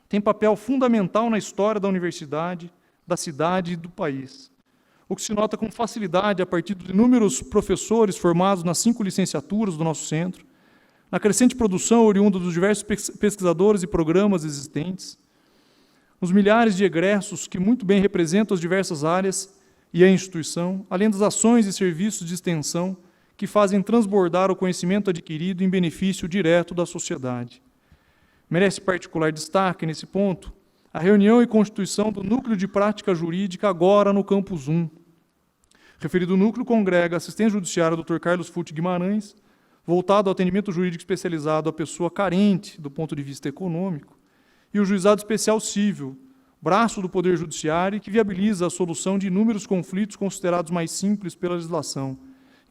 têm papel fundamental na história da universidade, da cidade e do país, o que se nota com facilidade a partir de inúmeros professores formados nas 5 licenciaturas do nosso centro, na crescente produção oriunda dos diversos pesquisadores e programas existentes, nos milhares de egressos que muito bem representam as diversas áreas e a instituição, além das ações e serviços de extensão que fazem transbordar o conhecimento adquirido em benefício direto da sociedade. Merece particular destaque, nesse ponto, a reunião e constituição do Núcleo de Prática Jurídica agora no Campus 1. Referido núcleo congrega assistente judiciário Dr. Carlos Futi Guimarães, voltado ao atendimento jurídico especializado à pessoa carente do ponto de vista econômico, e o Juizado Especial Cível, braço do Poder Judiciário que viabiliza a solução de inúmeros conflitos considerados mais simples pela legislação,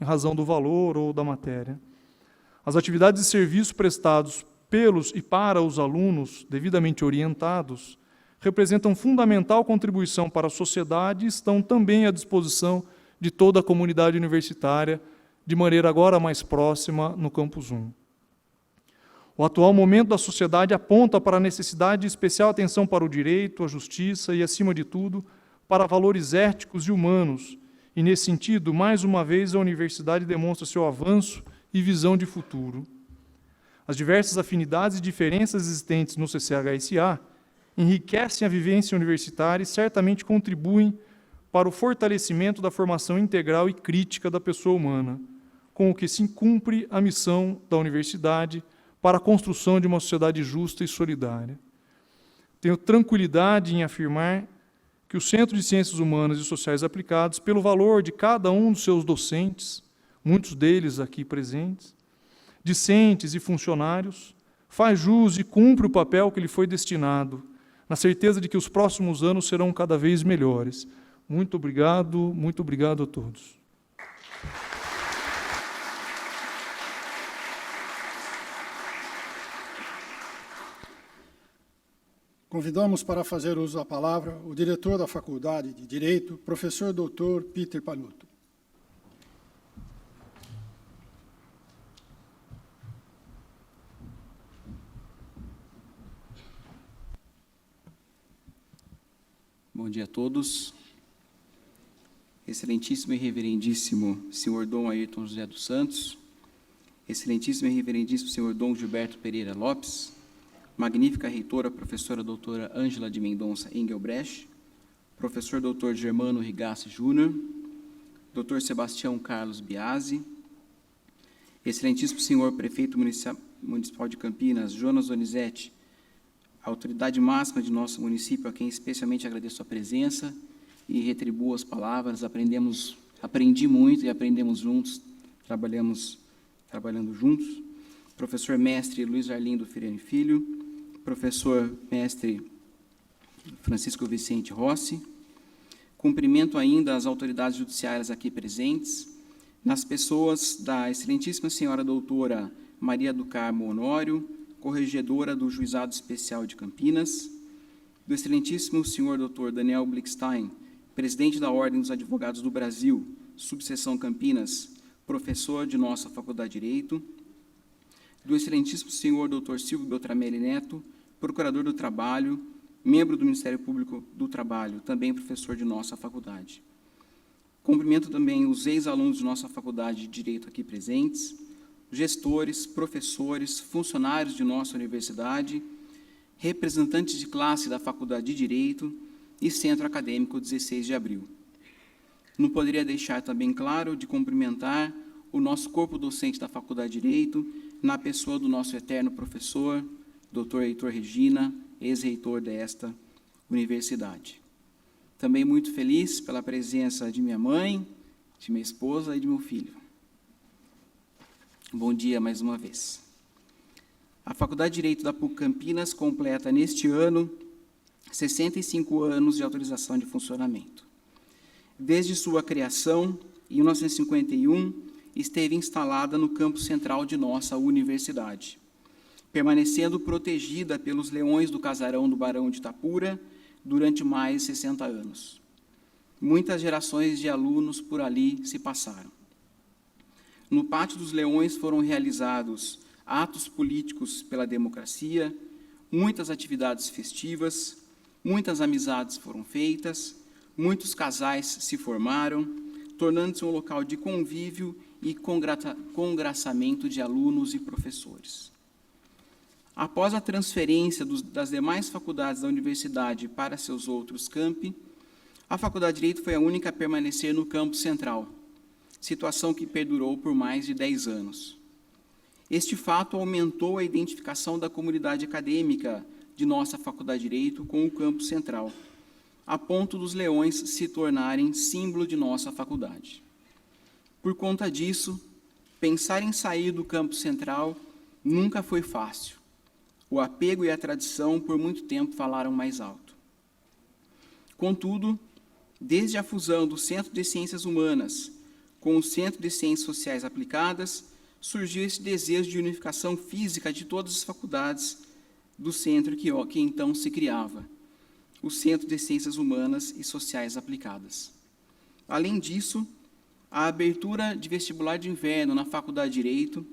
em razão do valor ou da matéria. As atividades e serviços prestados pelos e para os alunos devidamente orientados representam fundamental contribuição para a sociedade e estão também à disposição de toda a comunidade universitária, de maneira agora mais próxima no Campus 1. O atual momento da sociedade aponta para a necessidade de especial atenção para o direito, a justiça e, acima de tudo, para valores éticos e humanos. E, nesse sentido, mais uma vez, a universidade demonstra seu avanço e visão de futuro. As diversas afinidades e diferenças existentes no CCHSA enriquecem a vivência universitária e certamente contribuem para o fortalecimento da formação integral e crítica da pessoa humana, com o que se cumpre a missão da universidade para a construção de uma sociedade justa e solidária. Tenho tranquilidade em afirmar que o Centro de Ciências Humanas e Sociais Aplicadas, pelo valor de cada um dos seus docentes, muitos deles aqui presentes, discentes e funcionários, faz jus e cumpre o papel que lhe foi destinado, na certeza de que os próximos anos serão cada vez melhores. Muito obrigado a todos. Convidamos para fazer uso da palavra o diretor da Faculdade de Direito, professor Dr. Peter Panuto. Bom dia a todos. Excelentíssimo e reverendíssimo senhor Dom Ayrton José dos Santos, excelentíssimo e reverendíssimo senhor Dom Gilberto Pereira Lopes, magnífica reitora, professora doutora Ângela de Mendonça Engelbrecht, professor doutor Germano Rigassi Júnior, doutor Sebastião Carlos Biasi, excelentíssimo senhor prefeito municipal de Campinas, Jonas Donizete, autoridade máxima de nosso município, a quem especialmente agradeço a presença e retribuo as palavras. Aprendi muito e aprendemos juntos, trabalhando juntos. Professor mestre Luiz Arlindo Firiani Filho, professor mestre Francisco Vicente Rossi. Cumprimento ainda as autoridades judiciárias aqui presentes, nas pessoas da excelentíssima senhora doutora Maria do Carmo Honório, corregedora do Juizado Especial de Campinas, do excelentíssimo senhor doutor Daniel Blickstein, presidente da Ordem dos Advogados do Brasil, subseção Campinas, professor de nossa Faculdade de Direito, do excelentíssimo senhor doutor Silvio Beltramelli Neto, procurador do Trabalho, membro do Ministério Público do Trabalho, também professor de nossa faculdade. Cumprimento também os ex-alunos de nossa Faculdade de Direito aqui presentes, gestores, professores, funcionários de nossa universidade, representantes de classe da Faculdade de Direito e Centro Acadêmico 16 de Abril. Não poderia deixar também claro de cumprimentar o nosso corpo docente da Faculdade de Direito, na pessoa do nosso eterno professor, Dr. Heitor Regina, ex-reitor desta universidade. Também muito feliz pela presença de minha mãe, de minha esposa e de meu filho. Bom dia mais uma vez. A Faculdade de Direito da PUC Campinas completa neste ano 65 anos de autorização de funcionamento. Desde sua criação, em 1951, esteve instalada no campo central de nossa universidade, permanecendo protegida pelos leões do casarão do Barão de Itapura durante mais de 60 anos. Muitas gerações de alunos por ali se passaram. No Pátio dos Leões foram realizados atos políticos pela democracia, muitas atividades festivas, muitas amizades foram feitas, muitos casais se formaram, tornando-se um local de convívio e congraçamento de alunos e professores. Após a transferência das demais faculdades da universidade para seus outros campi, a Faculdade de Direito foi a única a permanecer no campo central, situação que perdurou por mais de 10 anos. Este fato aumentou a identificação da comunidade acadêmica de nossa Faculdade de Direito com o campo central, a ponto dos leões se tornarem símbolo de nossa faculdade. Por conta disso, pensar em sair do campo central nunca foi fácil. O apego e a tradição, por muito tempo, falaram mais alto. Contudo, desde a fusão do Centro de Ciências Humanas com o Centro de Ciências Sociais Aplicadas, surgiu esse desejo de unificação física de todas as faculdades do centro que então se criava, o Centro de Ciências Humanas e Sociais Aplicadas. Além disso, a abertura de vestibular de inverno na Faculdade de Direito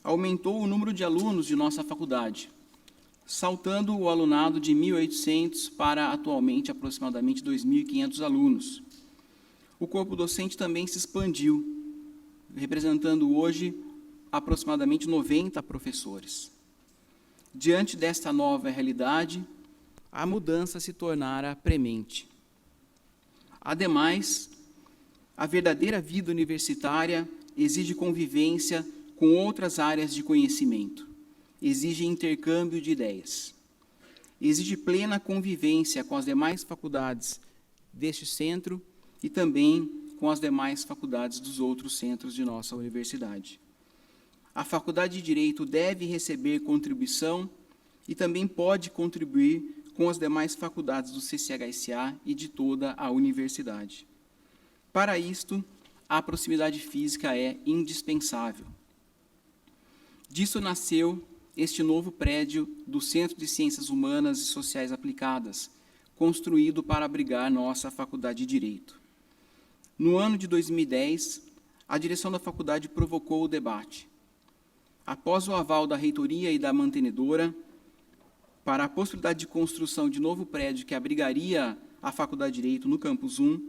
aumentou o número de alunos de nossa faculdade, saltando o alunado de 1.800 para, atualmente, aproximadamente 2.500 alunos. O corpo docente também se expandiu, representando hoje aproximadamente 90 professores. Diante desta nova realidade, a mudança se tornara premente. Ademais, a verdadeira vida universitária exige convivência com outras áreas de conhecimento, exige intercâmbio de ideias, exige plena convivência com as demais faculdades deste centro e também com as demais faculdades dos outros centros de nossa universidade. A Faculdade de Direito deve receber contribuição e também pode contribuir com as demais faculdades do CCHSA e de toda a universidade. Para isto, a proximidade física é indispensável. Disso nasceu este novo prédio do Centro de Ciências Humanas e Sociais Aplicadas, construído para abrigar nossa Faculdade de Direito. No ano de 2010, a direção da faculdade provocou o debate. Após o aval da reitoria e da mantenedora, para a possibilidade de construção de novo prédio que abrigaria a Faculdade de Direito no Campus 1,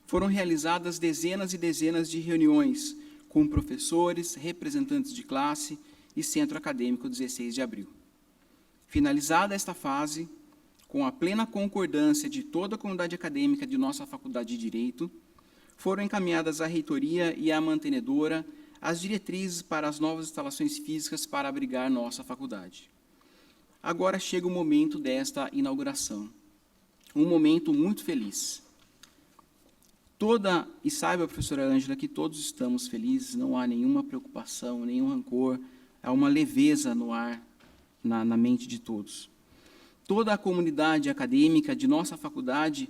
foram realizadas dezenas e dezenas de reuniões com professores, representantes de classe e Centro Acadêmico 16 de Abril. Finalizada esta fase, com a plena concordância de toda a comunidade acadêmica de nossa Faculdade de Direito, foram encaminhadas à reitoria e à mantenedora as diretrizes para as novas instalações físicas para abrigar nossa faculdade. Agora chega o momento desta inauguração, um momento muito feliz. E saiba, professora Ângela, que todos estamos felizes, não há nenhuma preocupação, nenhum rancor, há uma leveza no ar, na mente de todos. Toda a comunidade acadêmica de nossa faculdade,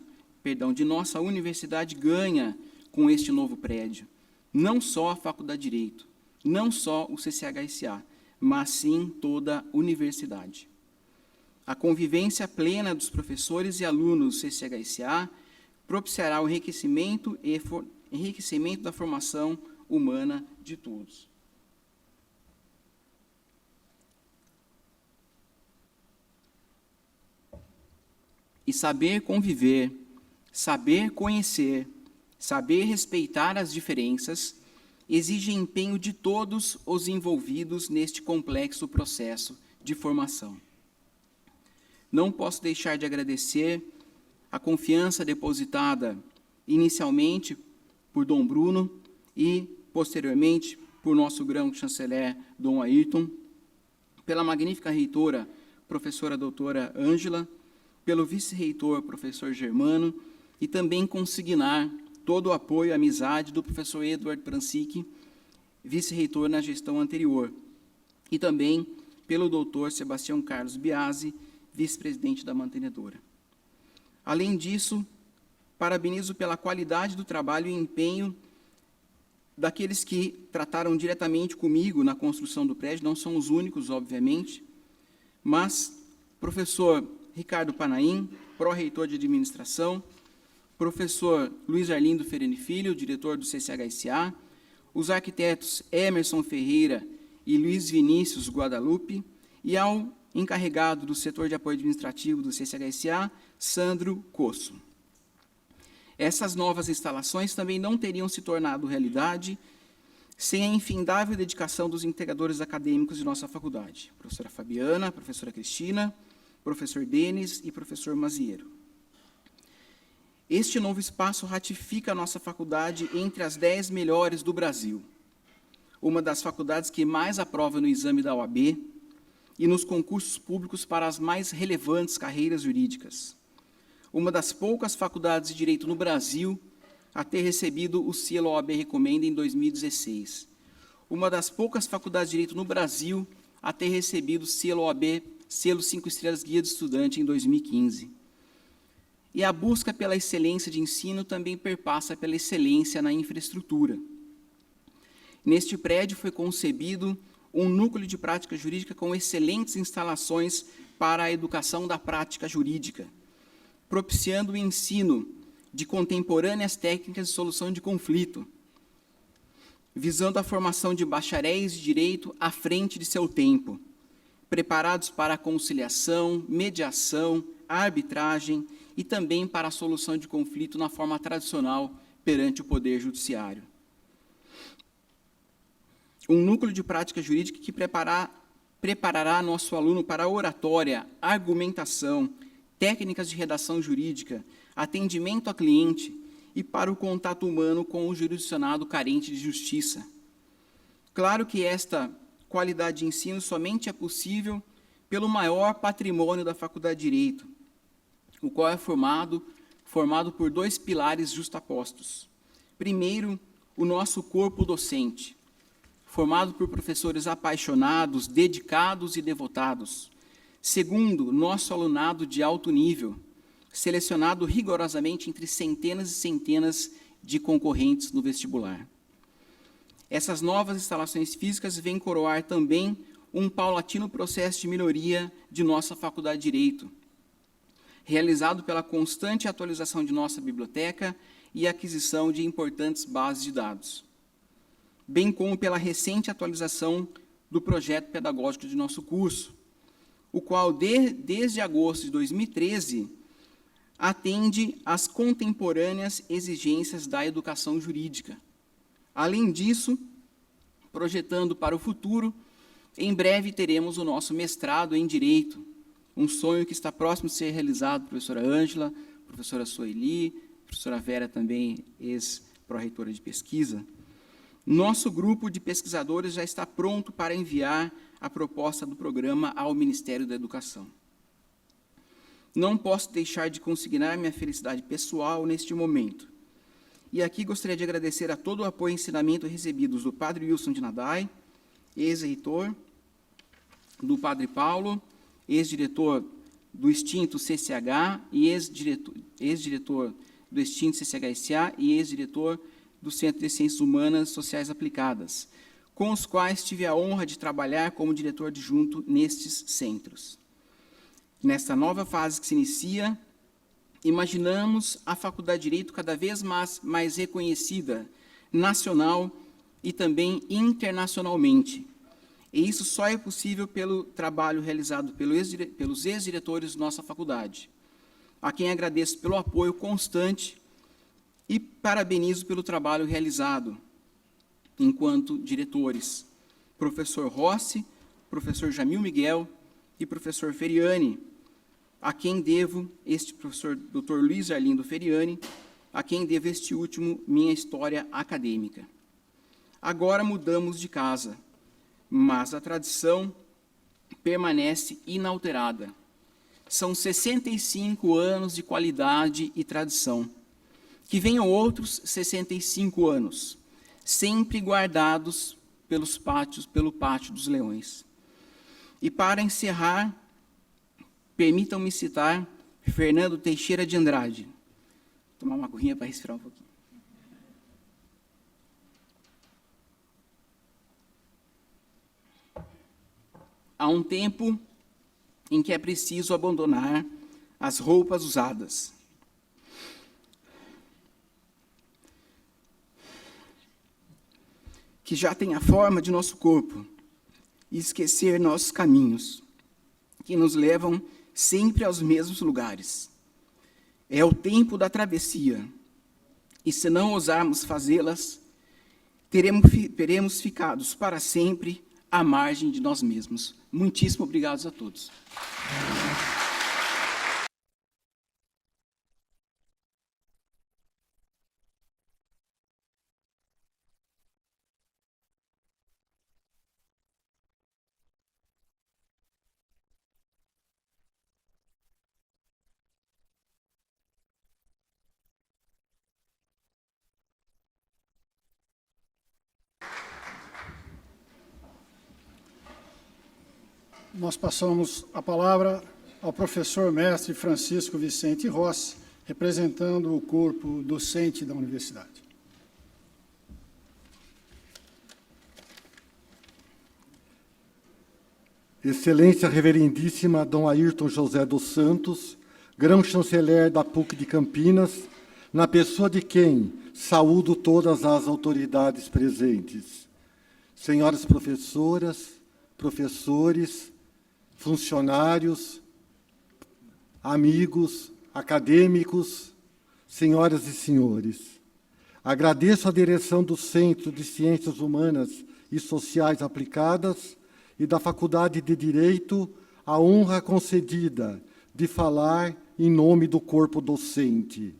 de nossa universidade, ganha com este novo prédio. Não só a Faculdade de Direito, não só o CCHSA, mas sim toda a universidade. A convivência plena dos professores e alunos do CCHSA propiciará o enriquecimento da formação humana de todos. E saber conviver, saber conhecer, saber respeitar as diferenças, exige empenho de todos os envolvidos neste complexo processo de formação. Não posso deixar de agradecer a confiança depositada inicialmente por Dom Bruno e, posteriormente, por nosso grão-chanceler, Dom Ayrton, pela magnífica reitora, professora doutora Ângela, pelo vice-reitor, professor Germano, e também consignar todo o apoio e amizade do professor Edward Prancic, vice-reitor na gestão anterior, e também pelo doutor Sebastião Carlos Biasi, vice-presidente da mantenedora. Além disso, parabenizo pela qualidade do trabalho e empenho daqueles que trataram diretamente comigo na construção do prédio, não são os únicos, obviamente, mas professor Ricardo Panaim, pró-reitor de administração, professor Luiz Arlindo Fereni Filho, diretor do CCHSA, os arquitetos Emerson Ferreira e Luiz Vinícius Guadalupe, e ao encarregado do setor de apoio administrativo do CCHSA, Sandro Cosso. Essas novas instalações também não teriam se tornado realidade sem a infindável dedicação dos integradores acadêmicos de nossa faculdade, professora Fabiana, professora Cristina, professor Denis e professor Maziero. Este novo espaço ratifica a nossa faculdade entre as 10 melhores do Brasil, uma das faculdades que mais aprova no exame da OAB e nos concursos públicos para as mais relevantes carreiras jurídicas, uma das poucas faculdades de Direito no Brasil a ter recebido o selo OAB Recomenda em 2016, uma das poucas faculdades de Direito no Brasil a ter recebido o selo OAB, selo 5 estrelas Guia de Estudante em 2015. E a busca pela excelência de ensino também perpassa pela excelência na infraestrutura. Neste prédio foi concebido um núcleo de prática jurídica com excelentes instalações para a educação da prática jurídica, propiciando o ensino de contemporâneas técnicas de solução de conflito, visando a formação de bacharéis de direito à frente de seu tempo, preparados para a conciliação, mediação, arbitragem e também para a solução de conflito na forma tradicional perante o Poder Judiciário. Um núcleo de prática jurídica que preparará nosso aluno para a oratória, argumentação, técnicas de redação jurídica, atendimento a cliente e para o contato humano com o jurisdicionado carente de justiça. Claro que esta qualidade de ensino somente é possível pelo maior patrimônio da Faculdade de Direito, o qual é formado por 2 pilares justapostos. Primeiro, o nosso corpo docente, formado por professores apaixonados, dedicados e devotados. Segundo, nosso alunado de alto nível, selecionado rigorosamente entre centenas e centenas de concorrentes no vestibular. Essas novas instalações físicas vêm coroar também um paulatino processo de melhoria de nossa Faculdade de Direito, realizado pela constante atualização de nossa biblioteca e aquisição de importantes bases de dados, bem como pela recente atualização do projeto pedagógico de nosso curso, o qual, desde agosto de 2013, atende às contemporâneas exigências da educação jurídica. Além disso, projetando para o futuro, em breve teremos o nosso mestrado em Direito, um sonho que está próximo de ser realizado, professora Ângela, professora Sueli, professora Vera também, ex-pró-reitora de pesquisa. Nosso grupo de pesquisadores já está pronto para enviar a proposta do programa ao Ministério da Educação. Não posso deixar de consignar minha felicidade pessoal neste momento. E aqui gostaria de agradecer a todo o apoio e ensinamento recebidos do Padre Wilson de Nadai, ex-reitor, do Padre Paulo, ex-diretor do extinto CCH e ex-diretor do extinto CCHSA e ex-diretor do Centro de Ciências Humanas Sociais Aplicadas, com os quais tive a honra de trabalhar como diretor adjunto nestes centros. Nesta nova fase que se inicia, imaginamos a Faculdade de Direito cada vez mais reconhecida, nacional e também internacionalmente. E isso só é possível pelo trabalho realizado pelos ex-diretores de nossa faculdade, a quem agradeço pelo apoio constante e parabenizo pelo trabalho realizado enquanto diretores, professor Rossi, professor Jamil Miguel e professor Feriani, a quem devo, professor Dr. Luiz Arlindo Feriani, a quem devo este último minha história acadêmica. Agora mudamos de casa, mas a tradição permanece inalterada. São 65 anos de qualidade e tradição. Que venham outros 65 anos, sempre guardados pelo pátio dos leões. E para encerrar, permitam-me citar Fernando Teixeira de Andrade. Vou tomar uma aguinha para respirar um pouquinho. Há um tempo em que é preciso abandonar as roupas usadas. Que já têm a forma de nosso corpo, e esquecer nossos caminhos, que nos levam sempre aos mesmos lugares. É o tempo da travessia, e se não ousarmos fazê-las, teremos ficados para sempre à margem de nós mesmos. Muitíssimo obrigado a todos. Nós passamos a palavra ao professor mestre Francisco Vicente Rossi, representando o corpo docente da universidade. Excelência Reverendíssima Dom Ayrton José dos Santos, grão-chanceler da PUC de Campinas, na pessoa de quem saúdo todas as autoridades presentes. Senhoras professoras, professores, funcionários, amigos, acadêmicos, senhoras e senhores. Agradeço à direção do Centro de Ciências Humanas e Sociais Aplicadas e da Faculdade de Direito a honra concedida de falar em nome do corpo docente.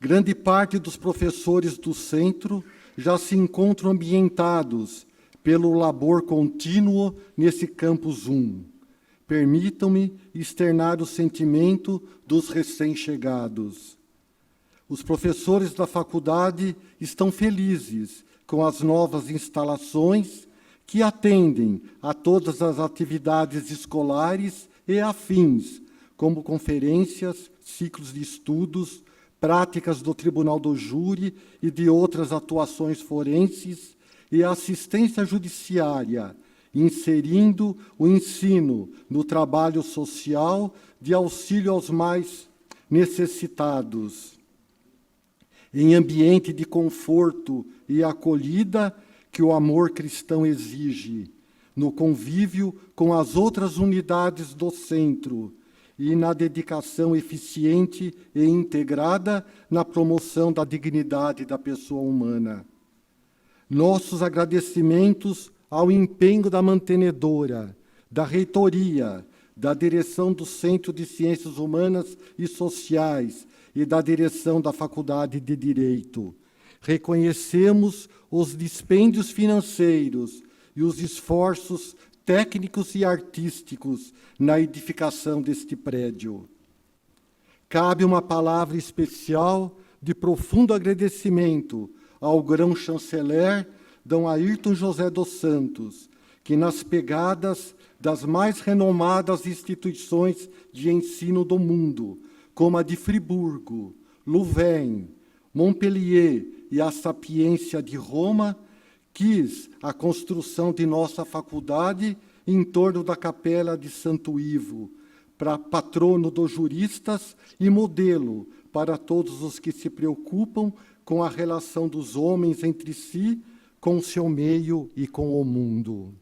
Grande parte dos professores do centro já se encontram ambientados pelo labor contínuo nesse campus 1. Permitam-me externar o sentimento dos recém-chegados. Os professores da faculdade estão felizes com as novas instalações que atendem a todas as atividades escolares e afins, como conferências, ciclos de estudos, práticas do Tribunal do Júri e de outras atuações forenses, e a assistência judiciária, inserindo o ensino no trabalho social de auxílio aos mais necessitados, em ambiente de conforto e acolhida que o amor cristão exige, no convívio com as outras unidades do centro e na dedicação eficiente e integrada na promoção da dignidade da pessoa humana. Nossos agradecimentos ao empenho da mantenedora, da reitoria, da direção do Centro de Ciências Humanas e Sociais e da direção da Faculdade de Direito. Reconhecemos os dispêndios financeiros e os esforços técnicos e artísticos na edificação deste prédio. Cabe uma palavra especial de profundo agradecimento ao grão-chanceler Dom Ayrton José dos Santos, que nas pegadas das mais renomadas instituições de ensino do mundo, como a de Friburgo, Louvain, Montpellier e a Sapiência de Roma, quis a construção de nossa faculdade em torno da Capela de Santo Ivo, para patrono dos juristas e modelo para todos os que se preocupam com a relação dos homens entre si, com o seu meio e com o mundo.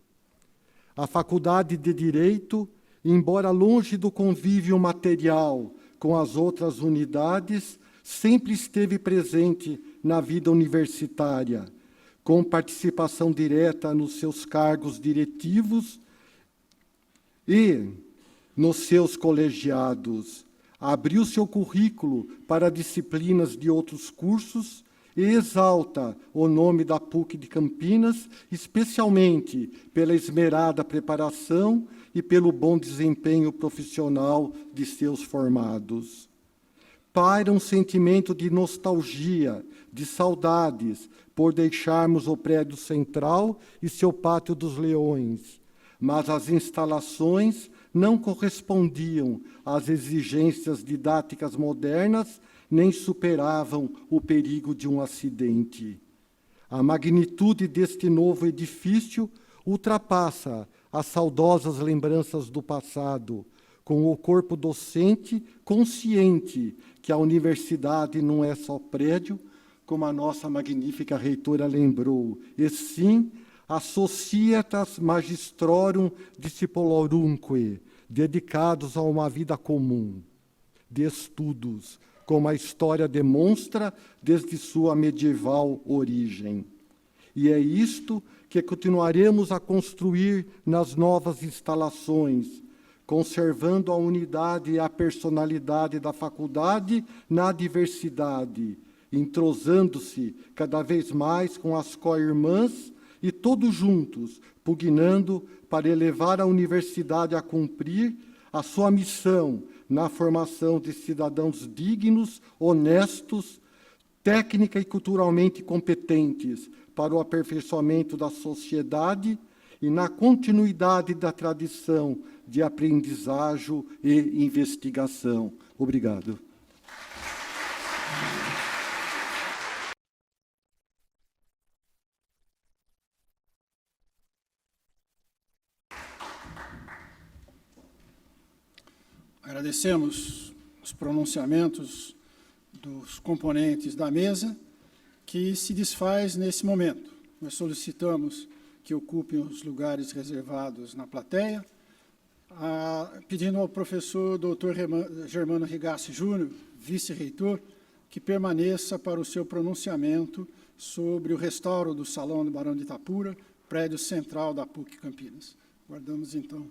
A Faculdade de Direito, embora longe do convívio material com as outras unidades, sempre esteve presente na vida universitária, com participação direta nos seus cargos diretivos e nos seus colegiados. Abriu seu currículo para disciplinas de outros cursos e exalta o nome da PUC de Campinas, especialmente pela esmerada preparação e pelo bom desempenho profissional de seus formados. Paira um sentimento de nostalgia, de saudades, por deixarmos o prédio central e seu pátio dos leões, mas as instalações não correspondiam às exigências didáticas modernas, nem superavam o perigo de um acidente. A magnitude deste novo edifício ultrapassa as saudosas lembranças do passado, com o corpo docente consciente que a universidade não é só prédio, como a nossa magnífica reitora lembrou, e sim a Societas Magistrorum Discipulorumque, dedicados a uma vida comum, de estudos, como a história demonstra desde sua medieval origem. E é isto que continuaremos a construir nas novas instalações, conservando a unidade e a personalidade da faculdade na diversidade, entrosando-se cada vez mais com as co-irmãs e todos juntos, pugnando para elevar a universidade a cumprir a sua missão na formação de cidadãos dignos, honestos, técnica e culturalmente competentes para o aperfeiçoamento da sociedade e na continuidade da tradição de aprendizagem e investigação. Obrigado. Agradecemos os pronunciamentos dos componentes da mesa, que se desfaz nesse momento. Nós solicitamos que ocupem os lugares reservados na plateia, pedindo ao professor Dr. Germano Rigassi Júnior, vice-reitor, que permaneça para o seu pronunciamento sobre o restauro do Salão do Barão de Itapura, prédio central da PUC Campinas. Guardamos, então.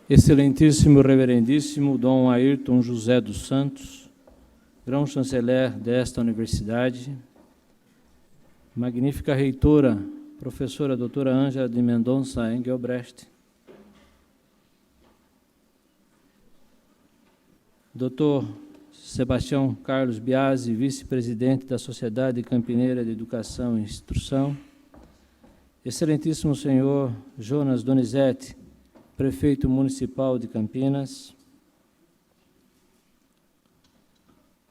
Excelentíssimo Reverendíssimo Dom Ayrton José dos Santos, grão-chanceler desta universidade, magnífica reitora, professora doutora Ângela de Mendonça Engelbrecht, Dr. Sebastião Carlos Biasi, vice-presidente da Sociedade Campineira de Educação e Instrução, excelentíssimo senhor Jonas Donizete, prefeito municipal de Campinas,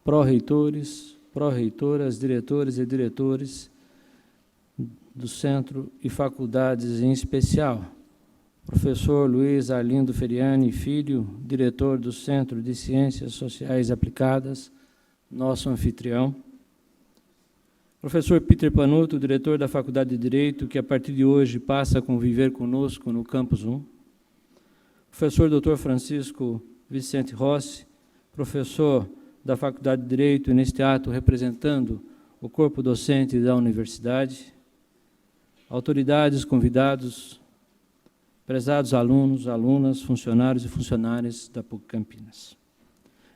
pró-reitores, pró-reitoras, diretores e diretores do centro e faculdades em especial, professor Luiz Arlindo Feriani Filho, diretor do Centro de Ciências Sociais Aplicadas, nosso anfitrião, professor Peter Panuto, diretor da Faculdade de Direito, que a partir de hoje passa a conviver conosco no Campus 1, professor Dr. Francisco Vicente Rossi, professor da Faculdade de Direito e neste ato representando o corpo docente da universidade, autoridades, convidados, prezados alunos, alunas, funcionários e funcionárias da PUC Campinas.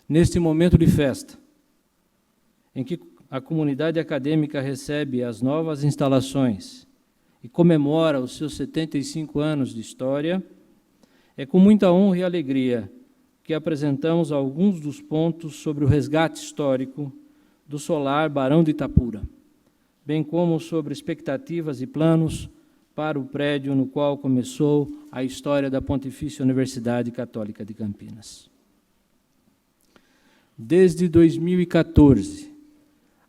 Neste momento de festa, em que a comunidade acadêmica recebe as novas instalações e comemora os seus 75 anos de história, é com muita honra e alegria que apresentamos alguns dos pontos sobre o resgate histórico do solar Barão de Itapura, bem como sobre expectativas e planos para o prédio no qual começou a história da Pontifícia Universidade Católica de Campinas. Desde 2014,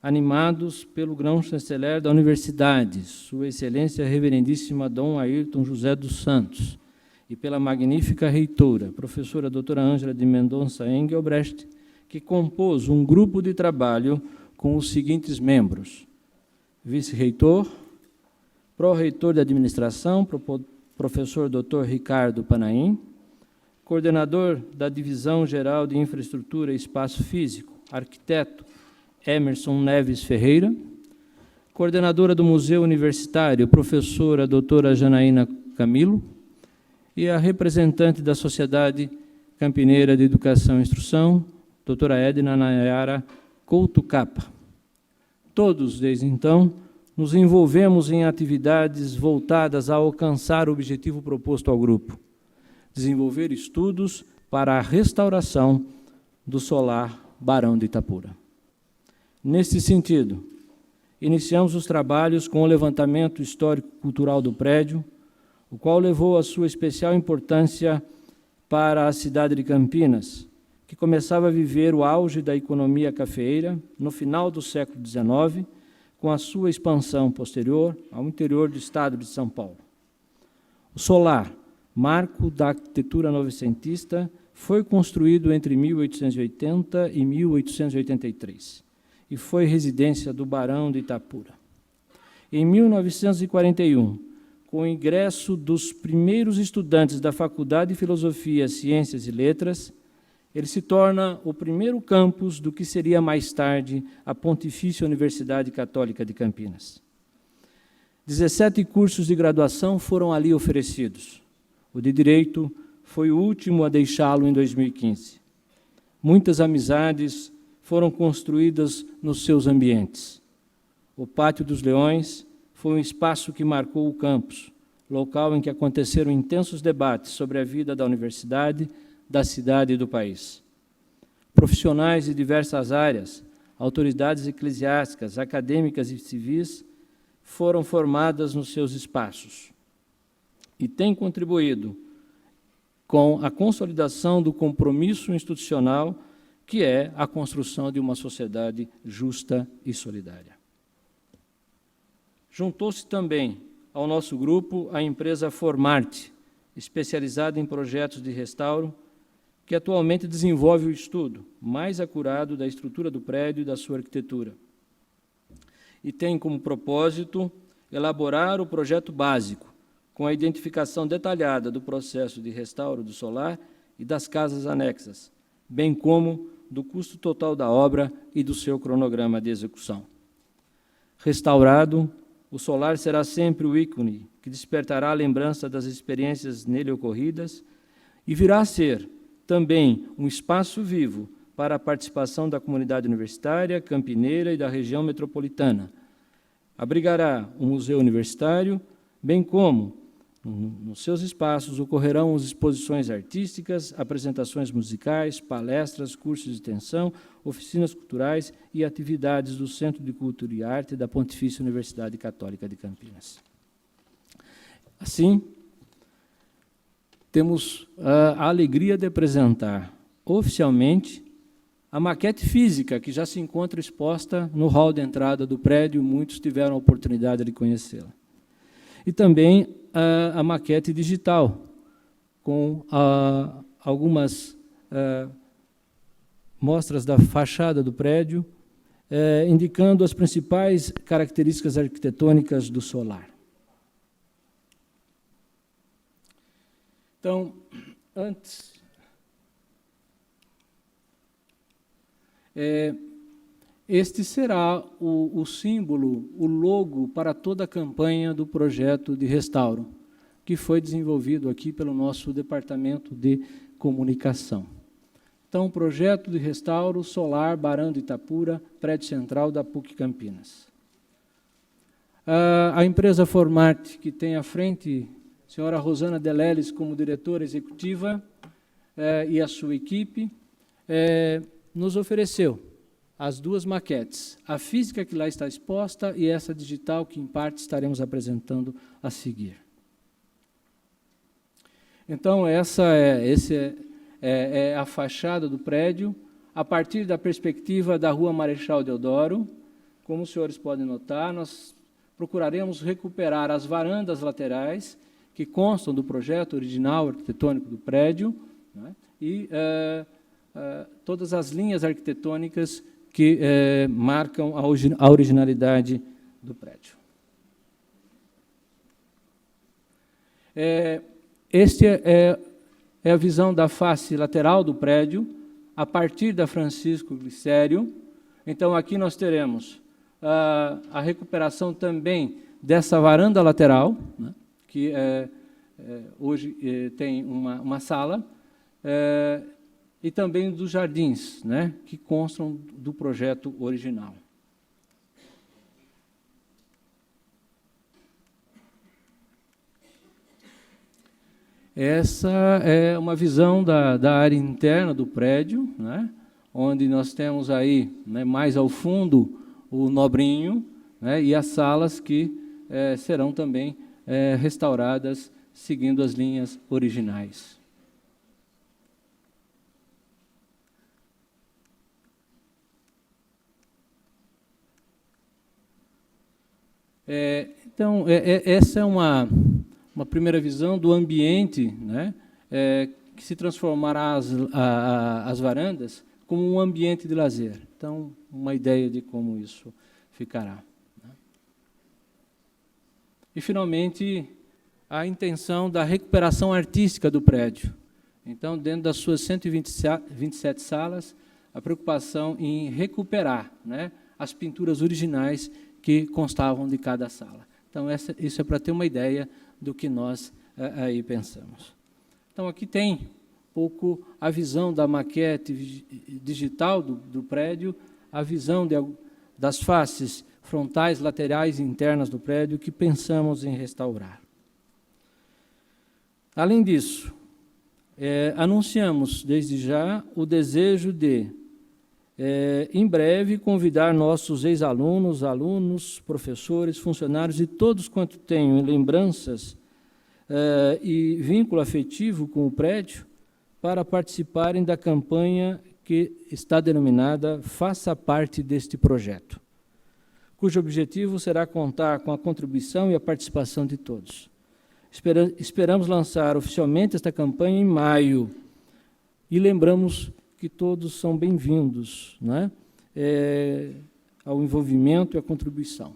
animados pelo grão-chanceler da universidade, Sua Excelência Reverendíssima Dom Ayrton José dos Santos, e pela magnífica reitora, professora doutora Ângela de Mendonça Engelbrecht, que compôs um grupo de trabalho com os seguintes membros: vice-reitor, pró-reitor de administração, professor Dr. Ricardo Panaim, coordenador da Divisão Geral de Infraestrutura e Espaço Físico, arquiteto Emerson Neves Ferreira, coordenadora do Museu Universitário, professora doutora Janaína Camilo, e a representante da Sociedade Campineira de Educação e Instrução, doutora Edna Nayara Couto Capa. Todos, desde então, nos envolvemos em atividades voltadas a alcançar o objetivo proposto ao grupo: desenvolver estudos para a restauração do solar Barão de Itapura. Neste sentido, iniciamos os trabalhos com o levantamento histórico-cultural do prédio, o qual levou a sua especial importância para a cidade de Campinas, que começava a viver o auge da economia cafeeira no final do século XIX, com a sua expansão posterior ao interior do estado de São Paulo. O solar, marco da arquitetura novecentista, foi construído entre 1880 e 1883 e foi residência do Barão de Itapura. Em 1941, com o ingresso dos primeiros estudantes da Faculdade de Filosofia, Ciências e Letras, ele se torna o primeiro campus do que seria mais tarde a Pontifícia Universidade Católica de Campinas. 17 cursos de graduação foram ali oferecidos. O de Direito foi o último a deixá-lo em 2015. Muitas amizades foram construídas nos seus ambientes. O Pátio dos Leões foi um espaço que marcou o campus, local em que aconteceram intensos debates sobre a vida da universidade, da cidade e do país. Profissionais de diversas áreas, autoridades eclesiásticas, acadêmicas e civis foram formadas nos seus espaços e têm contribuído com a consolidação do compromisso institucional que é a construção de uma sociedade justa e solidária. Juntou-se também ao nosso grupo a empresa Formarte, especializada em projetos de restauro, que atualmente desenvolve o estudo mais acurado da estrutura do prédio e da sua arquitetura. E tem como propósito elaborar o projeto básico, com a identificação detalhada do processo de restauro do solar e das casas anexas, bem como do custo total da obra e do seu cronograma de execução. Restaurado, o solar será sempre o ícone que despertará a lembrança das experiências nele ocorridas e virá a ser também um espaço vivo para a participação da comunidade universitária, campineira e da região metropolitana. Abrigará o Museu Universitário, bem como Nos seus espaços ocorrerão exposições artísticas, apresentações musicais, palestras, cursos de extensão, oficinas culturais e atividades do Centro de Cultura e Arte da Pontifícia Universidade Católica de Campinas. Assim, temos a alegria de apresentar oficialmente a maquete física, que já se encontra exposta no hall de entrada do prédio, muitos tiveram a oportunidade de conhecê-la. E também a maquete digital, com algumas mostras da fachada do prédio, indicando as principais características arquitetônicas do solar. Então, antes... Este será o símbolo, o logo para toda a campanha do projeto de restauro, que foi desenvolvido aqui pelo nosso Departamento de Comunicação. Então, projeto de restauro solar Barão de Itapura, prédio central da PUC Campinas. A empresa Formart, que tem à frente a senhora Rosana Deleles como diretora executiva e a sua equipe, nos ofereceu as duas maquetes, a física que lá está exposta e essa digital que, em parte, estaremos apresentando a seguir. Então, essa é a fachada do prédio, a partir da perspectiva da Rua Marechal Deodoro. Como os senhores podem notar, nós procuraremos recuperar as varandas laterais que constam do projeto original arquitetônico do prédio, né, e todas as linhas arquitetônicas que marcam a originalidade do prédio. Este é a visão da face lateral do prédio, a partir da Francisco Glicério. Então, aqui nós teremos a recuperação também dessa varanda lateral, né, que hoje tem uma sala, e também dos jardins, né, que constam do projeto original. Essa é uma visão da área interna do prédio, né, onde nós temos aí, né, mais ao fundo, o Nobrinho, né, e as salas que serão também restauradas seguindo as linhas originais. Então, essa é uma primeira visão do ambiente, né, que se transformará as varandas como um ambiente de lazer. Então, uma ideia de como isso ficará. Né. E, finalmente, a intenção da recuperação artística do prédio. Então, dentro das suas 127 salas, a preocupação em recuperar, né, as pinturas originais que constavam de cada sala. Então, isso é para ter uma ideia do que nós aí pensamos. Então, aqui tem um pouco a visão da maquete digital do prédio, a visão das faces frontais, laterais e internas do prédio que pensamos em restaurar. Além disso, anunciamos desde já o desejo de, em breve, convidar nossos ex-alunos, alunos, professores, funcionários e todos quanto tenham lembranças e vínculo afetivo com o prédio para participarem da campanha que está denominada Faça Parte deste Projeto, cujo objetivo será contar com a contribuição e a participação de todos. Esperamos lançar oficialmente esta campanha em maio e lembramos que todos são bem-vindos, né, ao envolvimento e à contribuição.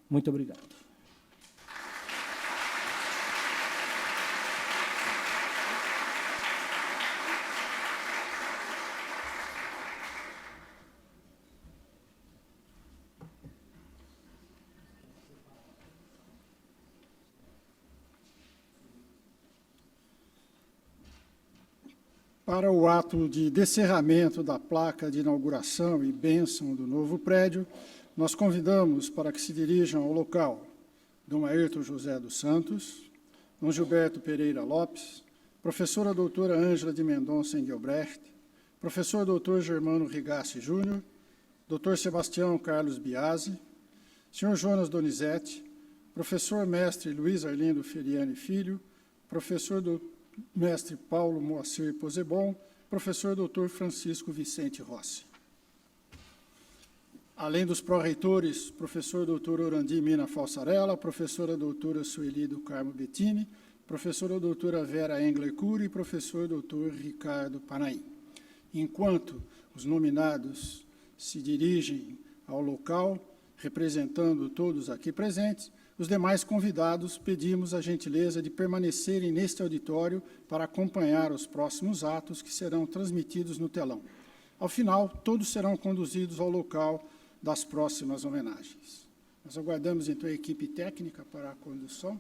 Muito obrigado. Para o ato de descerramento da placa de inauguração e bênção do novo prédio, nós convidamos para que se dirijam ao local Dom Ayrton José dos Santos, Dom Gilberto Pereira Lopes, professora doutora Ângela de Mendonça Engelbrecht, professor doutor Germano Rigassi Júnior, doutor Sebastião Carlos Biasi, senhor Jonas Donizete, professor mestre Luiz Arlindo Feriani Filho, professor mestre Paulo Moacir Posebon, professor doutor Francisco Vicente Rossi. Além dos pró-reitores, professor doutor Orandi Mina Falsarella, professora doutora Sueli do Carmo Bettini, professora doutora Vera Engler Cury e professor doutor Ricardo Panaim. Enquanto os nominados se dirigem ao local, representando todos aqui presentes, os demais convidados pedimos a gentileza de permanecerem neste auditório para acompanhar os próximos atos que serão transmitidos no telão. Ao final, todos serão conduzidos ao local das próximas homenagens. Nós aguardamos, então, a equipe técnica para a condução.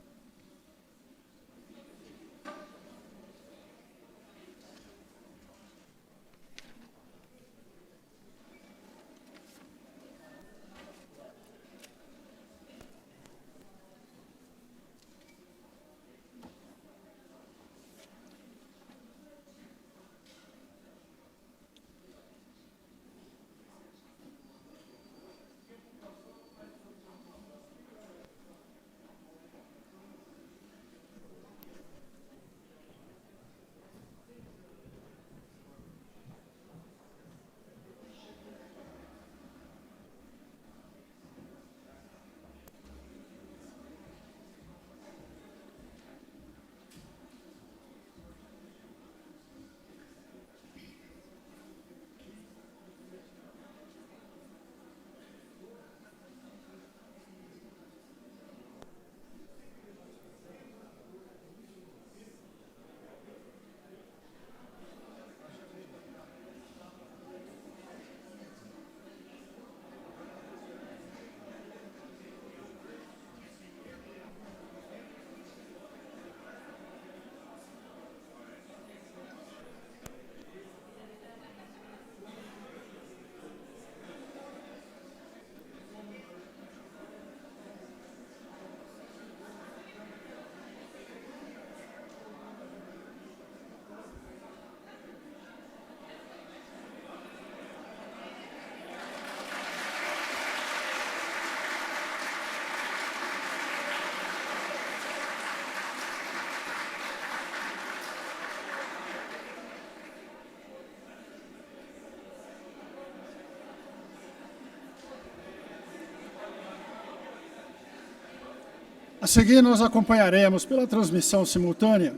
A seguir, nós acompanharemos pela transmissão simultânea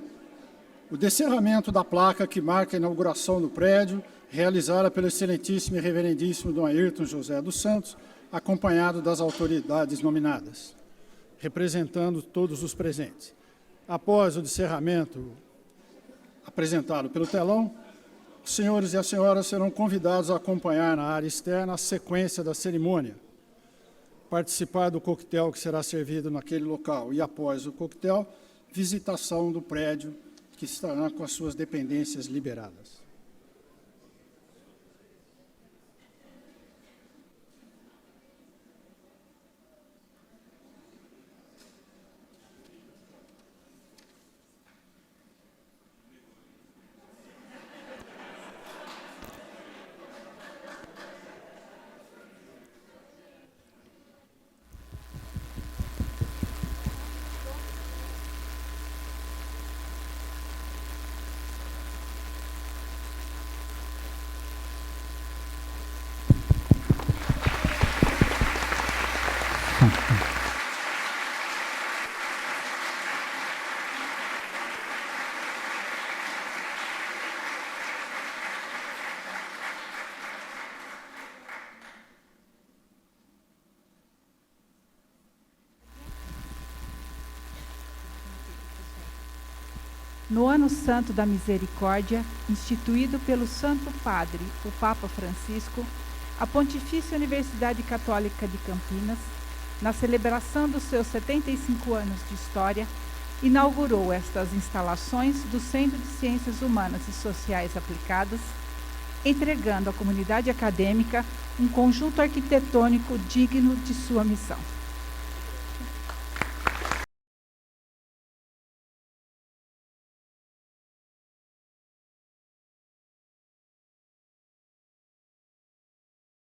o descerramento da placa que marca a inauguração do prédio, realizada pelo excelentíssimo e reverendíssimo Dom Ayrton José dos Santos, acompanhado das autoridades nominadas, representando todos os presentes. Após o descerramento apresentado pelo telão, os senhores e as senhoras serão convidados a acompanhar na área externa a sequência da cerimônia, participar do coquetel que será servido naquele local e, após o coquetel, visitação do prédio que estará com as suas dependências liberadas. No Ano Santo da Misericórdia, instituído pelo Santo Padre, o Papa Francisco, a Pontifícia Universidade Católica de Campinas, na celebração dos seus 75 anos de história, inaugurou estas instalações do Centro de Ciências Humanas e Sociais Aplicadas, entregando à comunidade acadêmica um conjunto arquitetônico digno de sua missão.